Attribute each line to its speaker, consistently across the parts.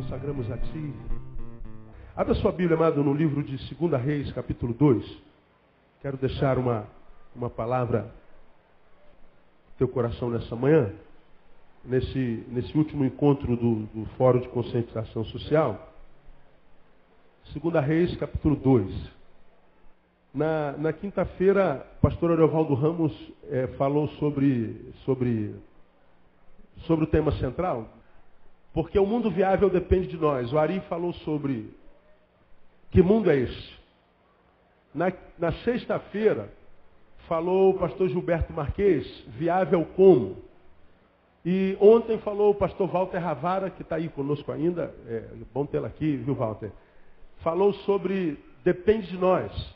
Speaker 1: consagramos a Ti. Abra sua Bíblia, amado, no livro de 2 Reis, capítulo 2. Quero deixar uma palavra no teu coração nessa manhã, nesse último encontro do Fórum de Conscientização Social. 2 Reis, capítulo 2. Na quinta-feira, o pastor Ariovaldo Ramos falou sobre o tema central, porque o mundo viável depende de nós. O Ari falou sobre que mundo é esse. Na sexta-feira, falou o pastor Gilberto Marques, viável como. E ontem falou o pastor Walter Ravara, que está aí conosco ainda, é bom tê-lo aqui, viu, Walter? Falou sobre depende de nós.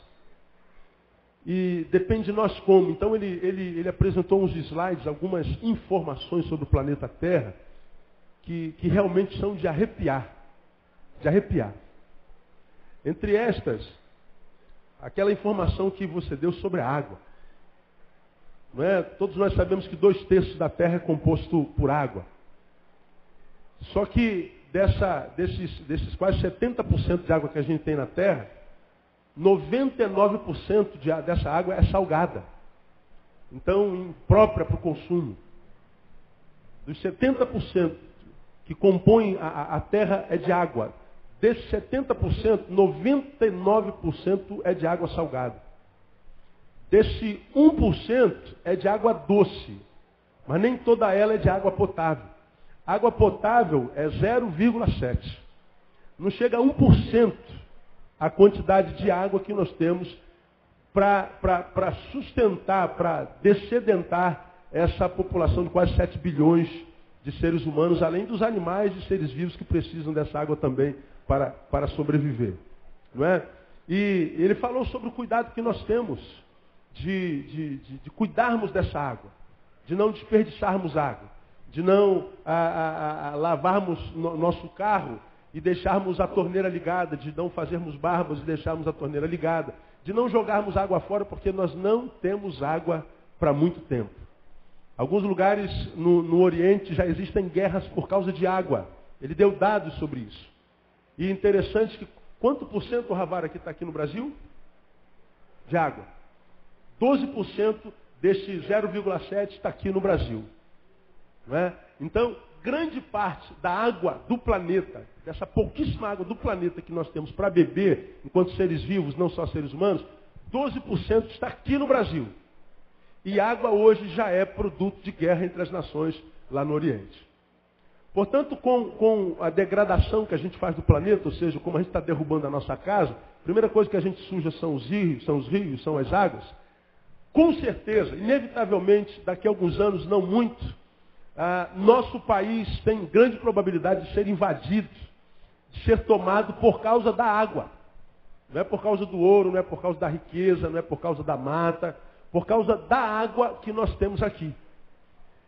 Speaker 1: E depende de nós como. Então ele apresentou uns slides, algumas informações sobre o planeta Terra, que realmente são de arrepiar. De arrepiar. Entre estas, aquela informação que você deu sobre a água. Não é? Todos nós sabemos que 2/3 da Terra é composto por água. Só que desses quase 70% de água que a gente tem na Terra, 99% dessa água é salgada. Então, imprópria para o consumo. Dos 70% que compõem a Terra é de água. Desses 70%, 99% é de água salgada. Desse 1% é de água doce. Mas nem toda ela é de água potável. Água potável é 0,7. Não chega a 1% a quantidade de água que nós temos para sustentar, para descedentar essa população de quase 7 bilhões de seres humanos, além dos animais e seres vivos que precisam dessa água também para sobreviver. Não é? E ele falou sobre o cuidado que nós temos de cuidarmos dessa água, de não desperdiçarmos água, de não lavarmos nosso carro e deixarmos a torneira ligada, de não fazermos barbas e deixarmos a torneira ligada, de não jogarmos água fora, porque nós não temos água para muito tempo. Alguns lugares no Oriente já existem guerras por causa de água. Ele deu dados sobre isso. E interessante que quanto por cento, Ravara, que está aqui no Brasil? De água. 12% desse 0,7 está aqui no Brasil. Não é? Então, grande parte da água do planeta, dessa pouquíssima água do planeta que nós temos para beber, enquanto seres vivos, não só seres humanos, 12% está aqui no Brasil. E água hoje já é produto de guerra entre as nações lá no Oriente. Portanto, com a degradação que a gente faz do planeta, ou seja, como a gente está derrubando a nossa casa, a primeira coisa que a gente suja são os rios, são as águas. Com certeza, inevitavelmente, daqui a alguns anos, não muito, nosso país tem grande probabilidade de ser invadido, de ser tomado por causa da água. Não é por causa do ouro, não é por causa da riqueza, não é por causa da mata, por causa da água que nós temos aqui.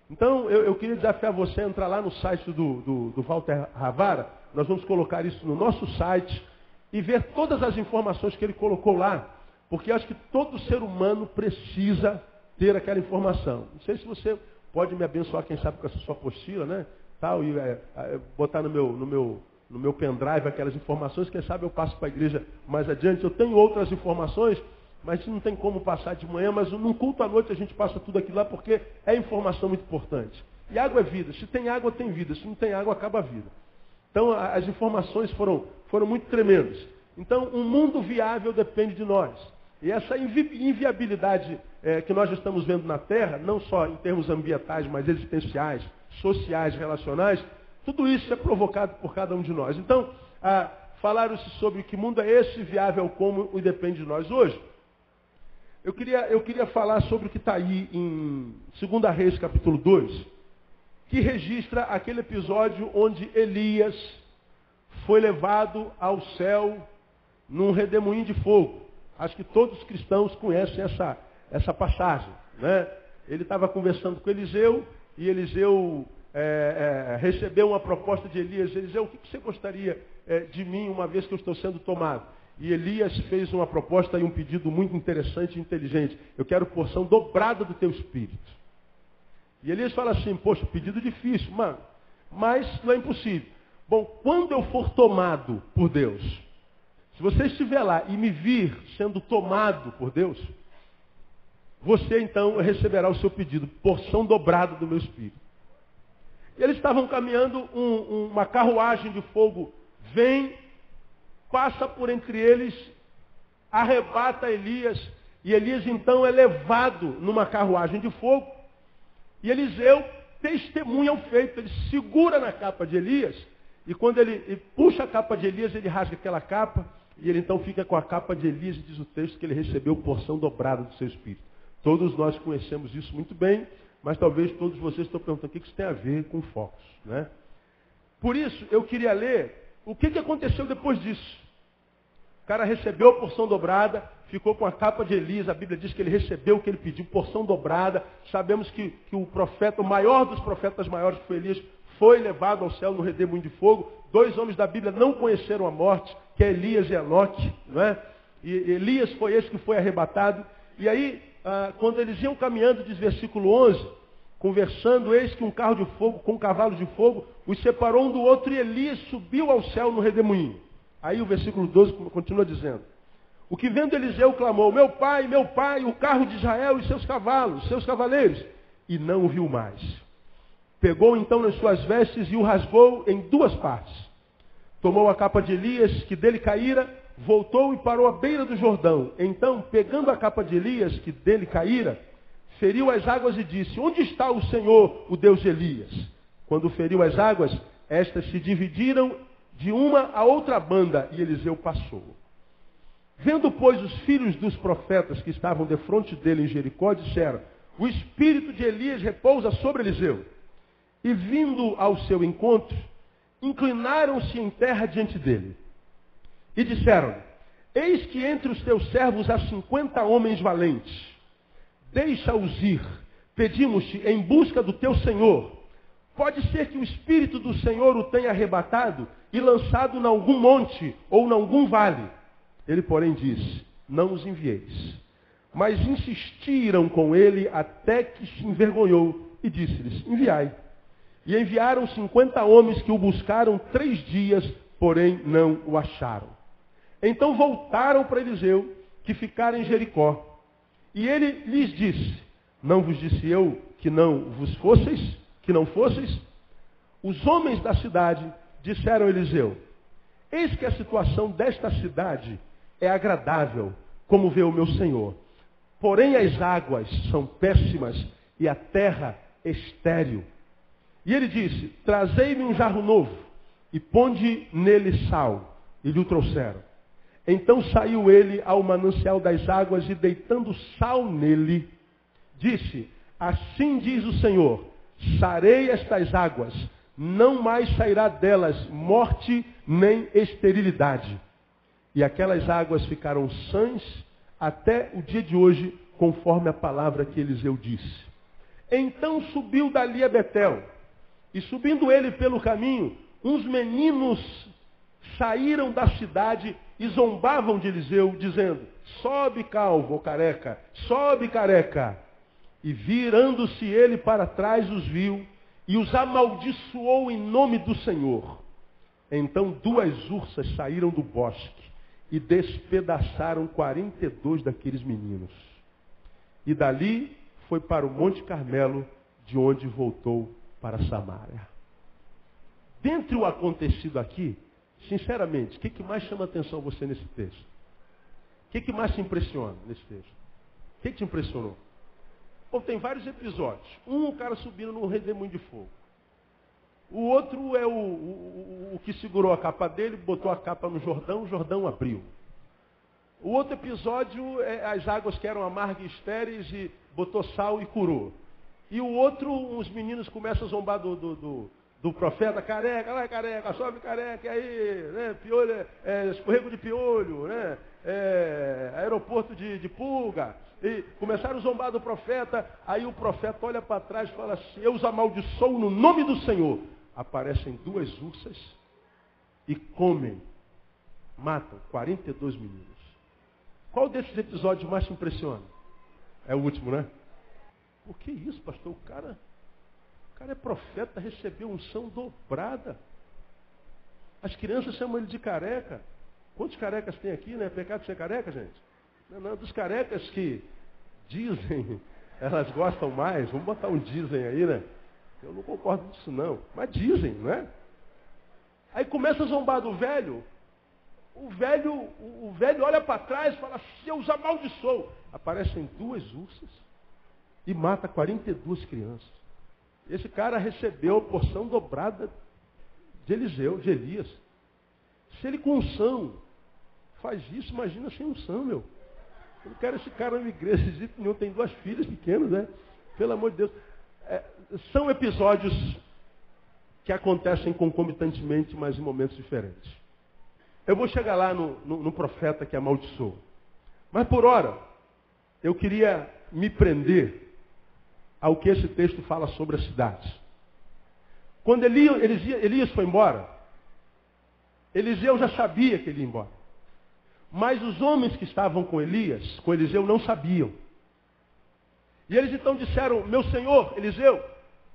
Speaker 1: Então, eu queria desafiar você a entrar lá no site do Walter Ravara. Nós vamos colocar isso no nosso site e ver todas as informações que ele colocou lá. Porque acho que todo ser humano precisa ter aquela informação. Não sei se você pode me abençoar, quem sabe, com essa sua apostila, né? Tal, e botar no meu pendrive aquelas informações, quem sabe eu passo para a igreja mais adiante. Eu tenho outras informações, mas não tem como passar de manhã, mas num culto à noite a gente passa tudo aquilo lá, porque é informação muito importante. E água é vida. Se tem água, tem vida. Se não tem água, acaba a vida. Então, as informações foram muito tremendas. Então, um mundo viável depende de nós. E essa inviabilidade que nós estamos vendo na Terra, não só em termos ambientais, mas existenciais, sociais, relacionais, tudo isso é provocado por cada um de nós. Então, falaram-se sobre que mundo é esse, viável como e depende de nós. Hoje, eu queria falar sobre o que está aí em 2 Reis, capítulo 2, que registra aquele episódio onde Elias foi levado ao céu num redemoinho de fogo. Acho que todos os cristãos conhecem essa passagem. Né? Ele estava conversando com Eliseu e Eliseu recebeu uma proposta de Elias. Eliseu, o que você gostaria de mim uma vez que eu estou sendo tomado? E Elias fez uma proposta e um pedido muito interessante e inteligente. Eu quero porção dobrada do teu espírito. E Elias fala assim, poxa, pedido difícil, mano, mas não é impossível. Bom, quando eu for tomado por Deus, se você estiver lá e me vir sendo tomado por Deus, você então receberá o seu pedido, porção dobrada do meu espírito. E eles estavam caminhando, uma carruagem de fogo vem, passa por entre eles, arrebata Elias, e Elias então é levado numa carruagem de fogo, e Eliseu testemunha o feito, ele segura na capa de Elias, e quando ele puxa a capa de Elias, ele rasga aquela capa, e ele então fica com a capa de Elias, e diz o texto que ele recebeu porção dobrada do seu espírito. Todos nós conhecemos isso muito bem, mas talvez todos vocês estão perguntando o que isso tem a ver com focos, né? Por isso, eu queria ler o que aconteceu depois disso. O cara recebeu a porção dobrada, ficou com a capa de Elias, a Bíblia diz que ele recebeu o que ele pediu, porção dobrada. Sabemos que o profeta, o maior dos profetas maiores, que foi Elias, foi levado ao céu no redemoinho de fogo. 2 homens da Bíblia não conheceram a morte, que é Elias e Enoque, não é? E Elias foi esse que foi arrebatado. E aí, quando eles iam caminhando, diz versículo 11, conversando, eis que um carro de fogo com um cavalo de fogo os separou um do outro, e Elias subiu ao céu no redemoinho. Aí o versículo 12 continua dizendo: o que vendo Eliseu clamou, meu pai, o carro de Israel e seus cavalos, seus cavaleiros, e não o viu mais. Pegou então nas suas vestes e o rasgou em 2 partes. Tomou a capa de Elias, que dele caíra, voltou e parou à beira do Jordão. Então, pegando a capa de Elias, que dele caíra, feriu as águas e disse, onde está o Senhor, o Deus de Elias? Quando feriu as águas, estas se dividiram de uma a outra banda, e Eliseu passou. Vendo, pois, os filhos dos profetas que estavam defronte dele em Jericó, disseram, o espírito de Elias repousa sobre Eliseu. E vindo ao seu encontro, inclinaram-se em terra diante dele. E disseram, eis que entre os teus servos há 50 homens valentes. Deixa-os ir, pedimos-te, em busca do teu Senhor. Pode ser que o Espírito do Senhor o tenha arrebatado e lançado em algum monte ou em algum vale. Ele, porém, disse, não os envieis. Mas insistiram com ele até que se envergonhou e disse-lhes, enviai. E enviaram 50 homens que o buscaram 3 dias, porém não o acharam. Então voltaram para Eliseu, que ficara em Jericó. E ele lhes disse, não vos disse eu que não vos fosseis, que não fosseis? Os homens da cidade disseram a Eliseu, eis que a situação desta cidade é agradável, como vê o meu senhor. Porém as águas são péssimas e a terra estéril. E ele disse, trazei-me um jarro novo e ponde nele sal. E lhe o trouxeram. Então saiu ele ao manancial das águas e deitando sal nele, disse, assim diz o Senhor, sarei estas águas, não mais sairá delas morte nem esterilidade. E aquelas águas ficaram sãs até o dia de hoje, conforme a palavra que Eliseu disse. Então subiu dali a Betel, e subindo ele pelo caminho, uns meninos saíram da cidade e zombavam de Eliseu, dizendo, sobe calvo ou careca, sobe careca. E virando-se ele para trás os viu, e os amaldiçoou em nome do Senhor. Então 2 ursas saíram do bosque, e despedaçaram 42 daqueles meninos. E dali foi para o Monte Carmelo, de onde voltou para Samaria. Dentre o acontecido aqui, sinceramente, o que mais chama a atenção você nesse texto? O que mais te impressiona nesse texto? O que te impressionou? Bom, tem vários episódios. O cara subindo no redemoinho de fogo. O outro é o que segurou a capa dele, botou a capa no Jordão, o Jordão abriu. O outro episódio é as águas que eram amargas e estéreis e botou sal e curou. E o outro, uns meninos começam a zombar do profeta, careca, lá careca, sobe careca, aí, né, piolho, escorrego de piolho, né, aeroporto de pulga. E começaram a zombar do profeta, aí o profeta olha para trás e fala assim, eu os amaldiçoo no nome do Senhor. Aparecem 2 ursas e comem, matam 42 meninos. Qual desses episódios mais te impressiona? É o último, né? Por que isso, pastor? O cara é profeta, recebeu unção dobrada. As crianças chamam ele de careca. Quantos carecas tem aqui, né? Pecado ser careca, gente? Não, dos carecas que dizem, elas gostam mais. Vamos botar um dizem aí, né? Eu não concordo disso não. Mas dizem, não é? Aí começa a zombar do velho. O velho olha para trás e fala, se eu os amaldiçoo. Aparecem 2 ursas e mata 42 crianças. Esse cara recebeu a porção dobrada de Eliseu, de Elias. Se ele com unção faz isso, imagina sem unção, meu. Eu não quero esse cara na igreja de jeito nenhum. Tem 2 filhas pequenas, né? Pelo amor de Deus. São episódios que acontecem concomitantemente, mas em momentos diferentes. Eu vou chegar lá no profeta que amaldiçoou. Mas por hora, eu queria me prender ao que esse texto fala sobre as cidades. Quando Elias foi embora, Eliseu já sabia que ele ia embora. Mas os homens que estavam com Eliseu, não sabiam. E eles então disseram, meu senhor, Eliseu,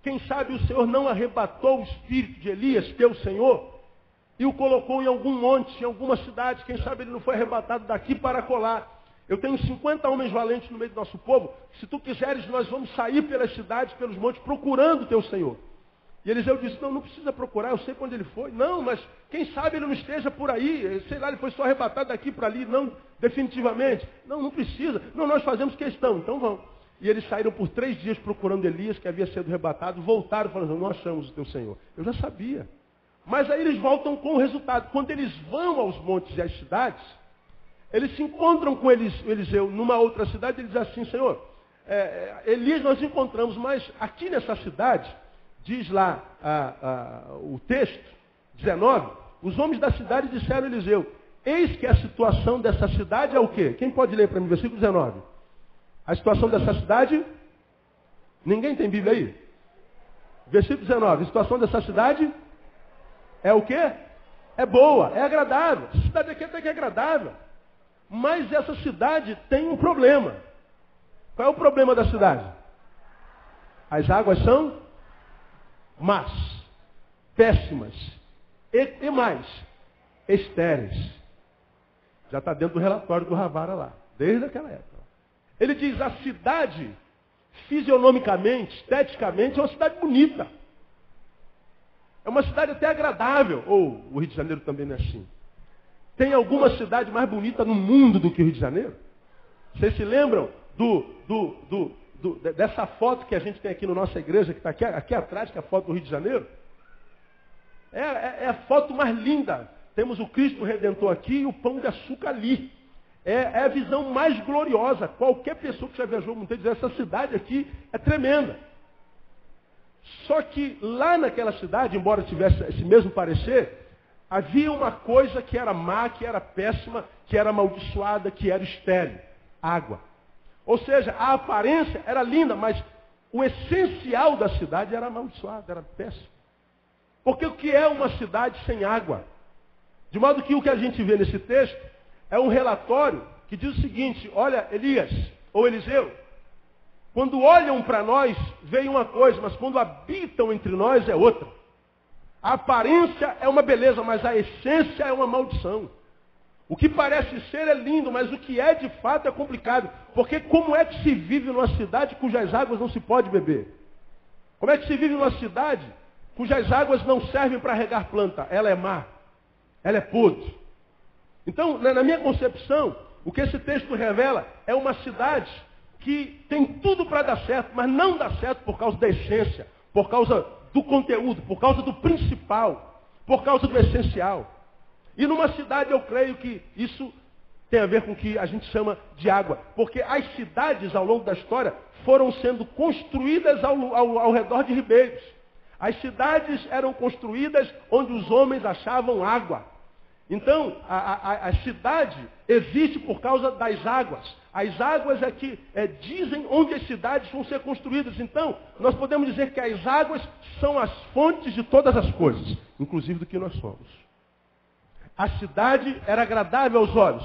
Speaker 1: quem sabe o senhor não arrebatou o espírito de Elias, teu senhor, e o colocou em algum monte, em alguma cidade, quem sabe ele não foi arrebatado daqui para colar. Eu tenho 50 homens valentes no meio do nosso povo, se tu quiseres nós vamos sair pelas cidades, pelos montes, procurando o teu senhor. E Eliseu disse, não precisa procurar, eu sei para onde ele foi. Não, mas quem sabe ele não esteja por aí, sei lá, ele foi só arrebatado daqui para ali, não, definitivamente. Não precisa, não, nós fazemos questão, então vamos. E eles saíram por 3 dias procurando Elias, que havia sido arrebatado, voltaram falando, não achamos o teu senhor. Eu já sabia. Mas aí eles voltam com o resultado. Quando eles vão aos montes e às cidades, eles se encontram com Eliseu numa outra cidade, eles dizem assim, senhor, Elias nós encontramos, mas aqui nessa cidade, diz lá o texto, 19, os homens da cidade disseram a Eliseu, eis que a situação dessa cidade é o quê? Quem pode ler para mim, versículo 19? A situação dessa cidade, ninguém tem Bíblia aí? Versículo 19, a situação dessa cidade é o quê? É boa, é agradável. Essa cidade aqui até que é agradável. Mas essa cidade tem um problema. Qual é o problema da cidade? As águas são más, péssimas e mais, estéreis. Já está dentro do relatório do Ravara lá, desde aquela época. Ele diz, a cidade, fisionomicamente, esteticamente, é uma cidade bonita. É uma cidade até agradável. Ou o Rio de Janeiro também não é assim. Tem alguma cidade mais bonita no mundo do que o Rio de Janeiro? Vocês se lembram dessa foto que a gente tem aqui na nossa igreja, que está aqui atrás, que é a foto do Rio de Janeiro? É a foto mais linda. Temos o Cristo Redentor aqui e o Pão de Açúcar ali. É a visão mais gloriosa. Qualquer pessoa que já viajou muito diz, essa cidade aqui é tremenda. Só que lá naquela cidade, embora tivesse esse mesmo parecer, havia uma coisa que era má, que era péssima, que era amaldiçoada, que era estéril. Água. Ou seja, a aparência era linda, mas o essencial da cidade era amaldiçoado, era péssimo. Porque o que é uma cidade sem água? De modo que o que a gente vê nesse texto é um relatório que diz o seguinte, olha, Elias, ou Eliseu, quando olham para nós, veem uma coisa, mas quando habitam entre nós é outra. A aparência é uma beleza, mas a essência é uma maldição. O que parece ser é lindo, mas o que é de fato é complicado. Porque como é que se vive numa cidade cujas águas não se pode beber? Como é que se vive numa cidade cujas águas não servem para regar planta? Ela é má, ela é podre. Então, na minha concepção, o que esse texto revela é uma cidade que tem tudo para dar certo, mas não dá certo por causa da essência, por causa do conteúdo, por causa do principal, por causa do essencial. E numa cidade eu creio que isso tem a ver com o que a gente chama de água. Porque as cidades ao longo da história foram sendo construídas ao redor de ribeiros. As cidades eram construídas onde os homens achavam água. Então, a cidade existe por causa das águas. As águas é que dizem onde as cidades vão ser construídas. Então, nós podemos dizer que as águas são as fontes de todas as coisas, inclusive do que nós somos. A cidade era agradável aos olhos,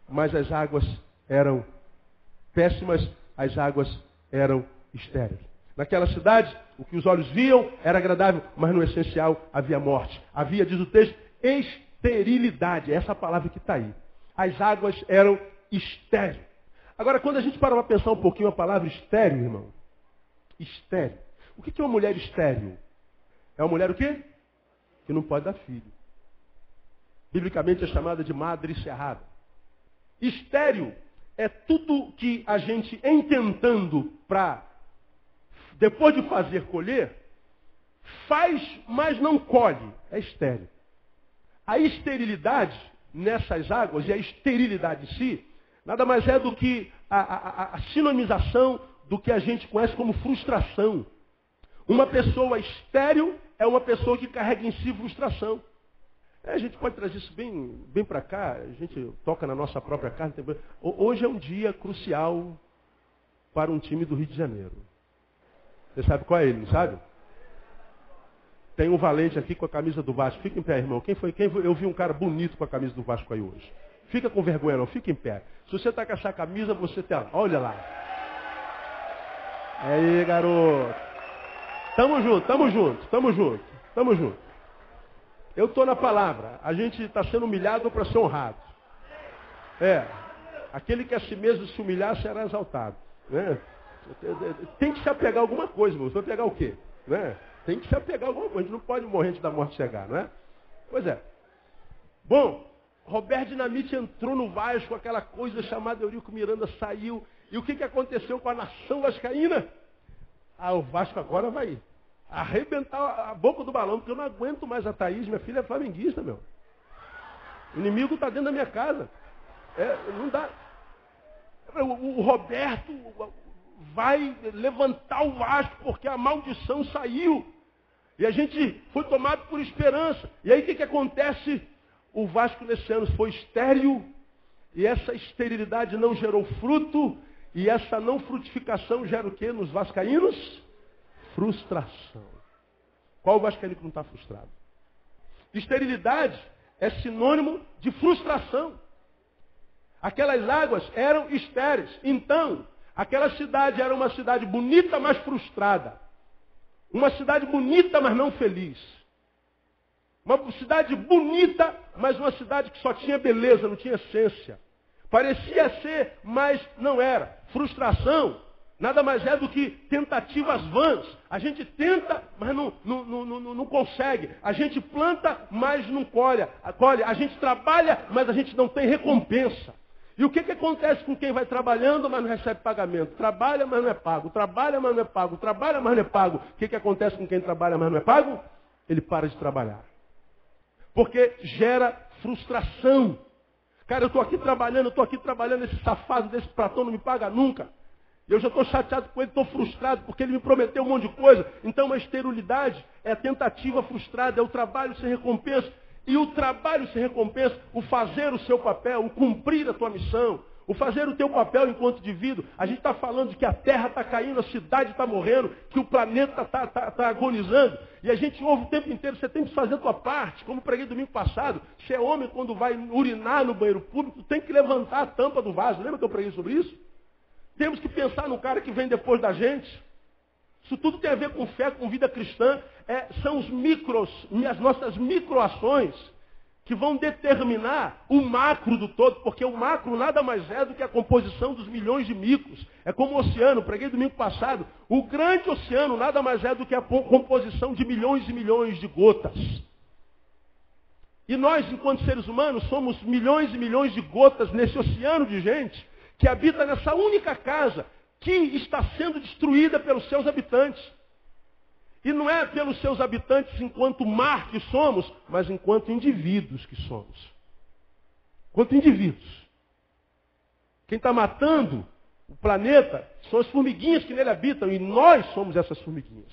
Speaker 1: mas as águas eram péssimas, as águas eram estéreis. Naquela cidade, o que os olhos viam era agradável, mas no essencial havia morte. Havia, diz o texto, esterilidade. É essa palavra que está aí. As águas eram estéreis. Agora, quando a gente para pensar um pouquinho a palavra estéril, irmão. Estéril. O que é uma mulher estéril? É uma mulher o quê? Que não pode dar filho. Biblicamente é chamada de madre cerrada. Estéril é tudo que a gente, em tentando para, depois de fazer, colher, faz, mas não colhe. É estéril. A esterilidade nessas águas, e a esterilidade em si, nada mais é do que a sinonização do que a gente conhece como frustração. Uma pessoa estéril é uma pessoa que carrega em si frustração. A gente pode trazer isso bem para cá, a gente toca na nossa própria carne. Hoje é um dia crucial para um time do Rio de Janeiro. Você sabe qual é ele, não sabe? Tem um valente aqui com a camisa do Vasco. Fica em pé, irmão. Quem foi? Eu vi um cara bonito com a camisa do Vasco aí hoje. Fica com vergonha não, fica em pé. Se você está com essa camisa, você tem... Olha lá. Aí, garoto. Tamo junto. Eu estou na palavra. A gente está sendo humilhado para ser honrado. Aquele que a si mesmo se humilhar será exaltado. Né? Tem que se apegar a alguma coisa, irmão. Você vai pegar o quê? Né? Tem que se apegar a alguma coisa. A gente não pode morrer antes da morte chegar, não é? Pois é. Bom, Roberto Dinamite entrou no Vasco, aquela coisa chamada Eurico Miranda saiu. E o que aconteceu com a nação vascaína? O Vasco agora vai arrebentar a boca do balão, porque eu não aguento mais a Thaís, minha filha é flamenguista, meu. O inimigo está dentro da minha casa. Não dá. O Roberto vai levantar o Vasco, porque a maldição saiu. E a gente foi tomado por esperança. E aí o que acontece? O Vasco nesse ano foi estéril, e essa esterilidade não gerou fruto, e essa não frutificação gera o quê nos vascaínos? Frustração. Qual o vascaíno que não está frustrado? Esterilidade é sinônimo de frustração. Aquelas águas eram estéreis. Então, aquela cidade era uma cidade bonita, mas frustrada. Uma cidade bonita, mas não feliz. Uma cidade bonita, mas uma cidade que só tinha beleza, não tinha essência. Parecia ser, mas não era. Frustração nada mais é do que tentativas vãs. A gente tenta, mas não consegue. A gente planta, mas não colhe. A gente trabalha, mas a gente não tem recompensa. E o que acontece com quem vai trabalhando, mas não recebe pagamento? Trabalha, mas não é pago. Trabalha, mas não é pago. Trabalha, mas não é pago. O que acontece com quem trabalha, mas não é pago? Ele para de trabalhar. Porque gera frustração. Cara, eu estou aqui trabalhando, esse safado desse Platão não me paga nunca. Eu já estou chateado com ele, estou frustrado, porque ele me prometeu um monte de coisa. Então, a esterilidade é a tentativa frustrada, é o trabalho sem recompensa. E o trabalho sem recompensa, o fazer o seu papel, o cumprir a tua missão, o fazer o teu papel enquanto indivíduo. A gente está falando de que a terra está caindo, a cidade está morrendo, que o planeta está agonizando. E a gente ouve o tempo inteiro, você tem que fazer a tua parte. Como preguei domingo passado, se é homem, quando vai urinar no banheiro público, tem que levantar a tampa do vaso. Lembra que eu preguei sobre isso? Temos que pensar no cara que vem depois da gente. Isso tudo tem a ver com fé, com vida cristã. São as nossas microações que vão determinar o macro do todo, porque o macro nada mais é do que a composição dos milhões de micros. É como o oceano, preguei domingo passado. O grande oceano nada mais é do que a composição de milhões e milhões de gotas. E nós, enquanto seres humanos, somos milhões e milhões de gotas nesse oceano de gente que habita nessa única casa que está sendo destruída pelos seus habitantes. E não é pelos seus habitantes enquanto mar que somos, mas enquanto indivíduos que somos. Enquanto indivíduos. Quem está matando o planeta são as formiguinhas que nele habitam, e nós somos essas formiguinhas.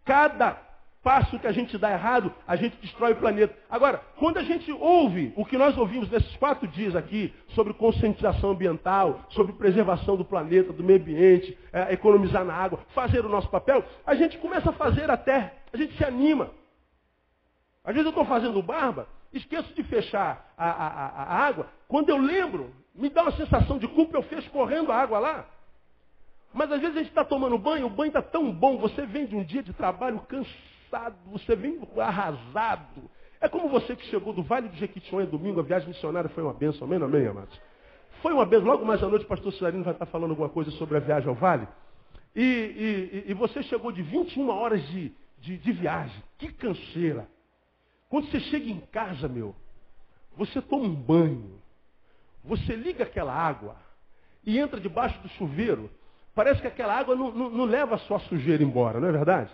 Speaker 1: Cada passo que a gente dá errado, a gente destrói o planeta. Agora, quando a gente ouve o que nós ouvimos nesses 4 dias aqui, sobre conscientização ambiental, sobre preservação do planeta, do meio ambiente, economizar na água, fazer o nosso papel, a gente começa a fazer até, a gente se anima. Às vezes eu estou fazendo barba, esqueço de fechar a água, quando eu lembro, me dá uma sensação de culpa, eu fecho correndo a água lá. Mas às vezes a gente está tomando banho, o banho está tão bom, você vem de um dia de trabalho cansado, você vem arrasado, É como você que chegou do Vale do Jequitinhonha domingo, a viagem missionária foi uma bênção, amém, amém, amados? Foi uma bênção. Logo mais à noite o pastor Cesarino vai estar falando alguma coisa sobre a viagem ao Vale. E você chegou de 21 horas de viagem. Que canseira. Quando você chega em casa, você toma um banho. Você liga aquela água e entra debaixo do chuveiro. Parece que aquela água não leva a sua sujeira embora, não é verdade?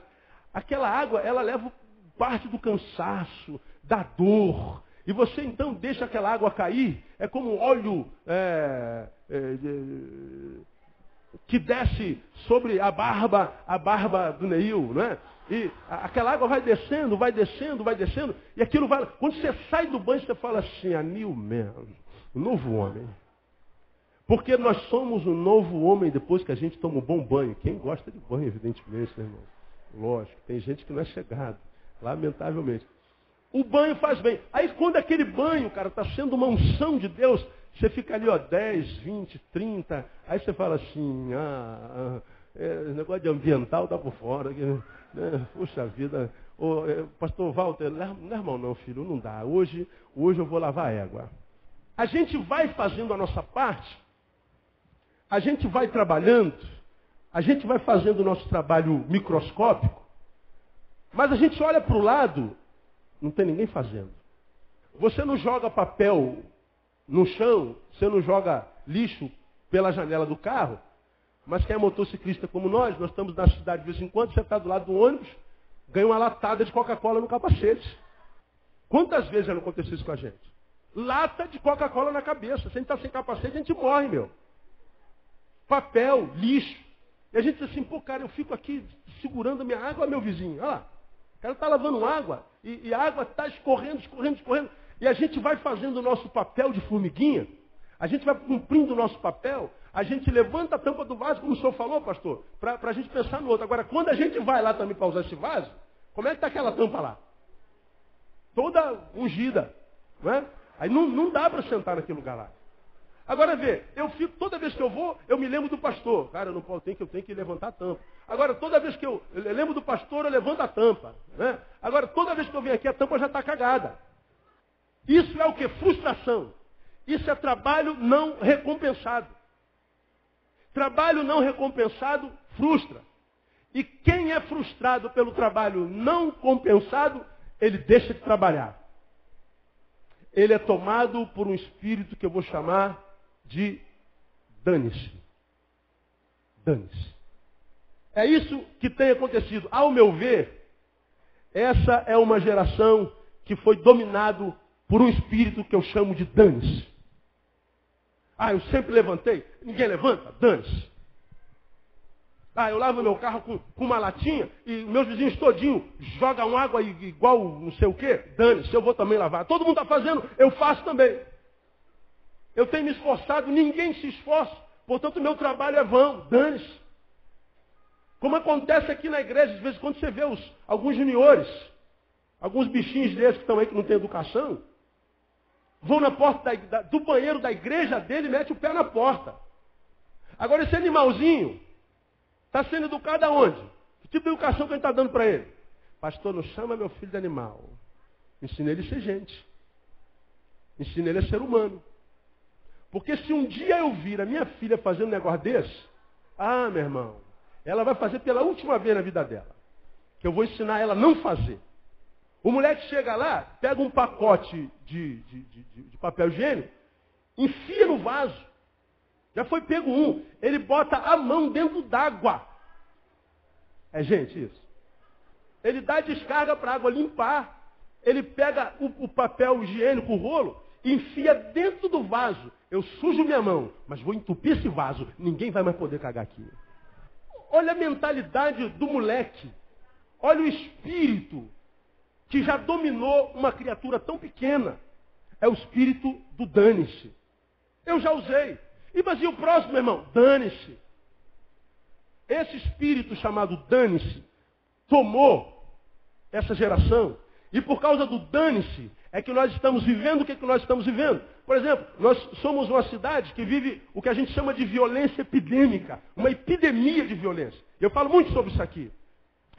Speaker 1: Aquela água, ela leva parte do cansaço, da dor. E você então deixa aquela água cair. É como um óleo que desce sobre a barba do Neil, não é? E aquela água vai descendo, vai descendo, vai descendo. E aquilo vai... Quando você sai do banho, você fala assim, Neil mesmo, o novo homem. Porque nós somos o novo homem depois que a gente toma um bom banho. Quem gosta de banho, evidentemente, né, irmão? Lógico, tem gente que não é chegado, lamentavelmente. O banho faz bem. Aí quando aquele banho, cara, está sendo uma unção de Deus, você fica ali, 10, 20, 30, aí você fala assim, negócio de ambiental tá por fora. Né? Puxa vida, pastor Walter, não é irmão não, filho, não dá. Hoje eu vou lavar a égua. A gente vai fazendo a nossa parte, a gente vai trabalhando, a gente vai fazendo o nosso trabalho microscópico, mas a gente olha para o lado, não tem ninguém fazendo. Você não joga papel no chão, você não joga lixo pela janela do carro, mas quem é motociclista como nós estamos na cidade de vez em quando, você está do lado do ônibus, ganha uma latada de Coca-Cola no capacete. Quantas vezes já não aconteceu isso com a gente? Lata de Coca-Cola na cabeça. Se a gente está sem capacete, a gente morre, Papel, lixo. E a gente diz assim, pô, cara, eu fico aqui segurando a minha água, meu vizinho. Olha lá, o cara está lavando água e a água está escorrendo. E a gente vai fazendo o nosso papel de formiguinha, a gente vai cumprindo o nosso papel, a gente levanta a tampa do vaso, como o senhor falou, pastor, para a gente pensar no outro. Agora, quando a gente vai lá também para usar esse vaso, como é que está aquela tampa lá? Toda ungida, não é? Aí não dá para sentar naquele lugar lá. Agora vê, eu fico, toda vez que eu vou, eu me lembro do pastor. Cara, eu tenho que levantar a tampa. Agora, toda vez que eu lembro do pastor, eu levanto a tampa. Né? Agora, toda vez que eu venho aqui, a tampa já está cagada. Isso é o que? Frustração. Isso é trabalho não recompensado. Trabalho não recompensado frustra. E quem é frustrado pelo trabalho não compensado, ele deixa de trabalhar. Ele é tomado por um espírito que eu vou chamar de dane-se. Dane-se. É isso que tem acontecido. Ao meu ver, essa é uma geração que foi dominado por um espírito que eu chamo de dane-se. Eu sempre levantei. Ninguém levanta? Dane-se. Eu lavo meu carro com uma latinha e meus vizinhos todinho jogam água igual não sei o quê. Dane-se, eu vou também lavar. Todo mundo está fazendo, eu faço também. Eu tenho me esforçado, ninguém se esforça. Portanto, o meu trabalho é vão. Dane-se. Como acontece aqui na igreja, de vez em quando você vê alguns juniores, alguns bichinhos desses que estão aí que não têm educação, vão na porta do banheiro da igreja dele e mete o pé na porta. Agora esse animalzinho está sendo educado aonde? Que tipo de educação que a gente está dando para ele? Pastor, não chama meu filho de animal. Ensina ele a ser gente. Ensina ele a ser humano. Porque se um dia eu vir a minha filha fazendo um negócio desse, meu irmão, ela vai fazer pela última vez na vida dela. Que eu vou ensinar ela a não fazer. O moleque chega lá, pega um pacote de papel higiênico, enfia no vaso. Já foi pego um. Ele bota a mão dentro d'água. É gente isso. Ele dá descarga para a água limpar. Ele pega o papel higiênico, o rolo, enfia dentro do vaso. Eu sujo minha mão, mas vou entupir esse vaso. Ninguém vai mais poder cagar aqui. Olha a mentalidade do moleque. Olha o espírito que já dominou uma criatura tão pequena. É o espírito do dane-se. Eu já usei. Mas e o próximo, irmão? Dane-se. Esse espírito chamado dane-se tomou essa geração. E por causa do dane-se é que nós estamos vivendo o que nós estamos vivendo. Por exemplo, nós somos uma cidade que vive o que a gente chama de violência epidêmica. Uma epidemia de violência. Eu falo muito sobre isso aqui.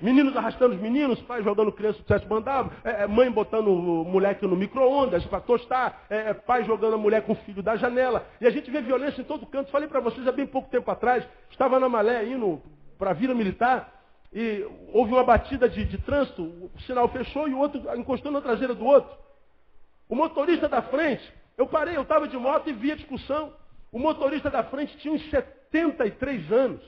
Speaker 1: Meninos arrastando os meninos, pais jogando criança do sétimo andar, mãe botando o moleque no micro-ondas para tostar, pai jogando a mulher com o filho da janela. E a gente vê violência em todo canto. Falei para vocês há bem pouco tempo atrás, estava na Malé indo para a Vila Militar, e houve uma batida de trânsito, o sinal fechou e o outro encostou na traseira do outro. O motorista da frente, eu parei, eu estava de moto e vi a discussão. O motorista da frente tinha uns 73 anos.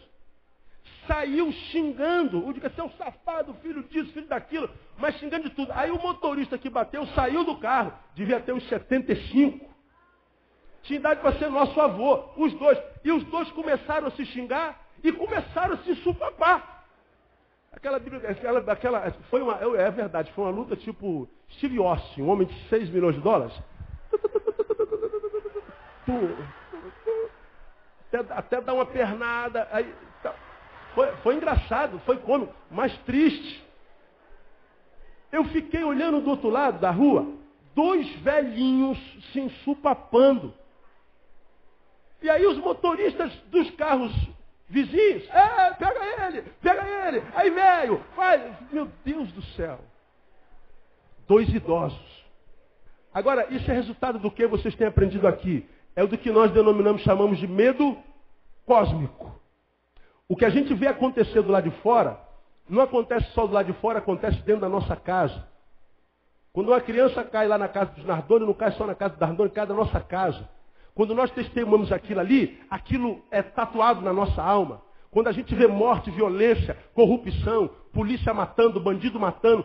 Speaker 1: Saiu xingando, o diga, seu safado, filho disso, filho daquilo, mas xingando de tudo. Aí o motorista que bateu saiu do carro, devia ter uns 75. Tinha idade para ser nosso avô, os dois. E os dois começaram a se xingar e começaram a se supapar. É verdade, foi uma luta tipo Steve Austin, um homem de 6 milhões de dólares. Até dar uma pernada. Aí, foi engraçado, foi cômico, mas triste. Eu fiquei olhando do outro lado da rua, 2 velhinhos se ensupapando. E aí os motoristas dos carros vizinhos, pega ele, aí velho, vai, meu Deus do céu. 2 idosos. Agora, isso é resultado do que vocês têm aprendido aqui? É o do que nós chamamos de medo cósmico. O que a gente vê acontecer do lado de fora, não acontece só do lado de fora, acontece dentro da nossa casa. Quando uma criança cai lá na casa dos Nardoni, não cai só na casa dos Nardoni, cai na nossa casa. Quando nós testemunhamos aquilo ali, aquilo é tatuado na nossa alma. Quando a gente vê morte, violência, corrupção, polícia matando, bandido matando,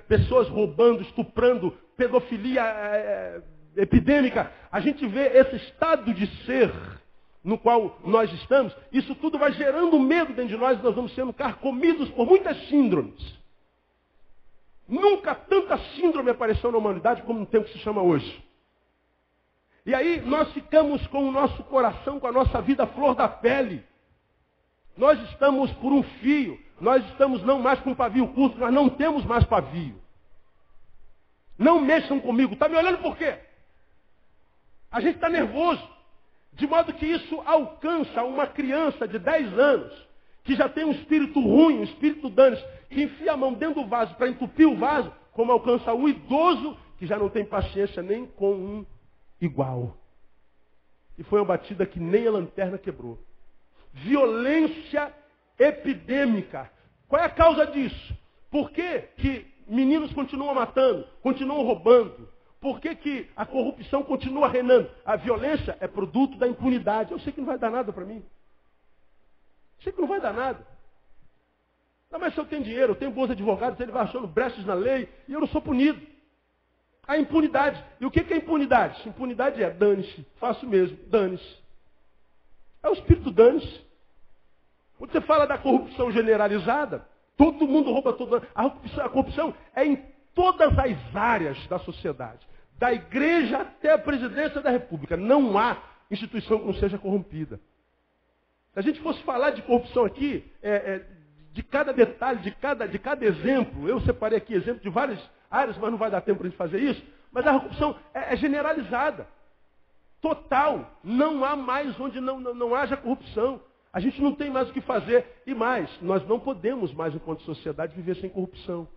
Speaker 1: pessoas roubando, estuprando, pedofilia epidêmica, a gente vê esse estado de ser no qual nós estamos, isso tudo vai gerando medo dentro de nós e nós vamos sendo carcomidos por muitas síndromes. Nunca tanta síndrome apareceu na humanidade como no tempo que se chama hoje. E aí nós ficamos com o nosso coração, com a nossa vida à flor da pele. Nós estamos por um fio, nós estamos não mais com um pavio curto, nós não temos mais pavio. Não mexam comigo, está me olhando por quê? A gente está nervoso. De modo que isso alcança uma criança de 10 anos, que já tem um espírito ruim, um espírito dano, que enfia a mão dentro do vaso para entupir o vaso, como alcança o idoso, que já não tem paciência nem com um igual. E foi uma batida que nem a lanterna quebrou. Violência epidêmica. Qual é a causa disso? Por que meninos continuam matando, continuam roubando? Por que a corrupção continua reinando? A violência é produto da impunidade. Eu sei que não vai dar nada para mim. Sei que não vai dar nada. Não, mas se eu tenho dinheiro, eu tenho bons advogados, ele vai achando brechas na lei e eu não sou punido. A impunidade. E o que é impunidade? Impunidade é dane-se, faço mesmo, dane-se. É o espírito dane-se. Quando você fala da corrupção generalizada, todo mundo rouba todo mundo. A corrupção é em todas as áreas da sociedade. Da igreja até a presidência da república. Não há instituição que não seja corrompida. Se a gente fosse falar de corrupção aqui, de cada detalhe, de cada exemplo, eu separei aqui exemplos de várias áreas, mas não vai dar tempo para a gente fazer isso, mas a corrupção é generalizada. Total. Não há mais onde não haja corrupção. A gente não tem mais o que fazer. E mais, nós não podemos mais, enquanto sociedade, viver sem corrupção.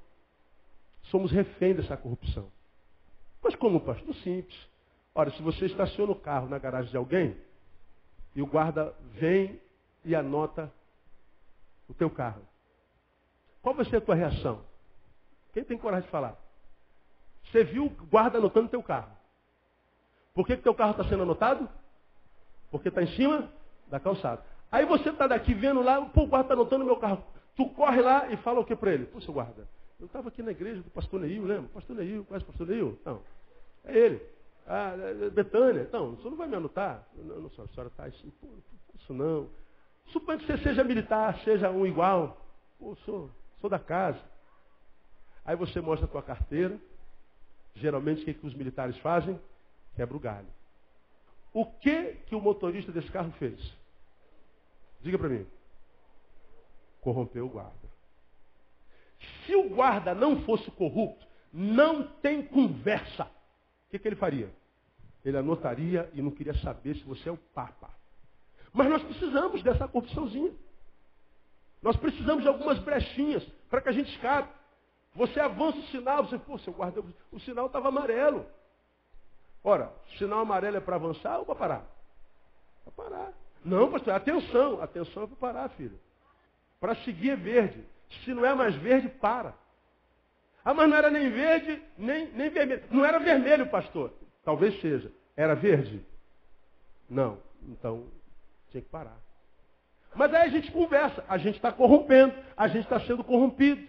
Speaker 1: Somos refém dessa corrupção. Mas como, pastor? Simples. Ora, se você estaciona o carro na garagem de alguém, e o guarda vem e anota o teu carro, qual vai ser a tua reação? Quem tem coragem de falar? Você viu o guarda anotando o teu carro. Por que teu carro está sendo anotado? Porque está em cima da calçada. Aí você está daqui vendo lá, o guarda está anotando o meu carro. Tu corre lá e fala o que para ele? Pô, seu guarda, eu estava aqui na igreja do pastor Neil, lembra? Pastor Neil, conhece o pastor Neil? Não. É ele. Ah, Betânia. Então, o senhor não vai me anotar? Não, a senhora está assim. Pô, não faço não. Suponha que você seja militar, seja um igual. Pô, sou da casa. Aí você mostra a tua carteira. Geralmente, o que os militares fazem? Quebra o galho. O que o motorista desse carro fez? Diga para mim. Corrompeu o guarda. Se o guarda não fosse corrupto, não tem conversa. O que ele faria? Ele anotaria e não queria saber se você é o Papa. Mas nós precisamos dessa corrupçãozinha. Nós precisamos de algumas brechinhas para que a gente escape. Você avança o sinal, você, pô, seu guarda, o sinal estava amarelo. Ora, o sinal amarelo é para avançar ou para parar? Para parar. Não, pastor, atenção. Atenção é para parar, filho. Para seguir é verde. Se não é mais verde, para. Ah, mas não era nem verde, nem vermelho. Não era vermelho, pastor. Talvez seja. Era verde? Não. Então, tinha que parar. Mas aí a gente conversa. A gente está corrompendo. A gente está sendo corrompido.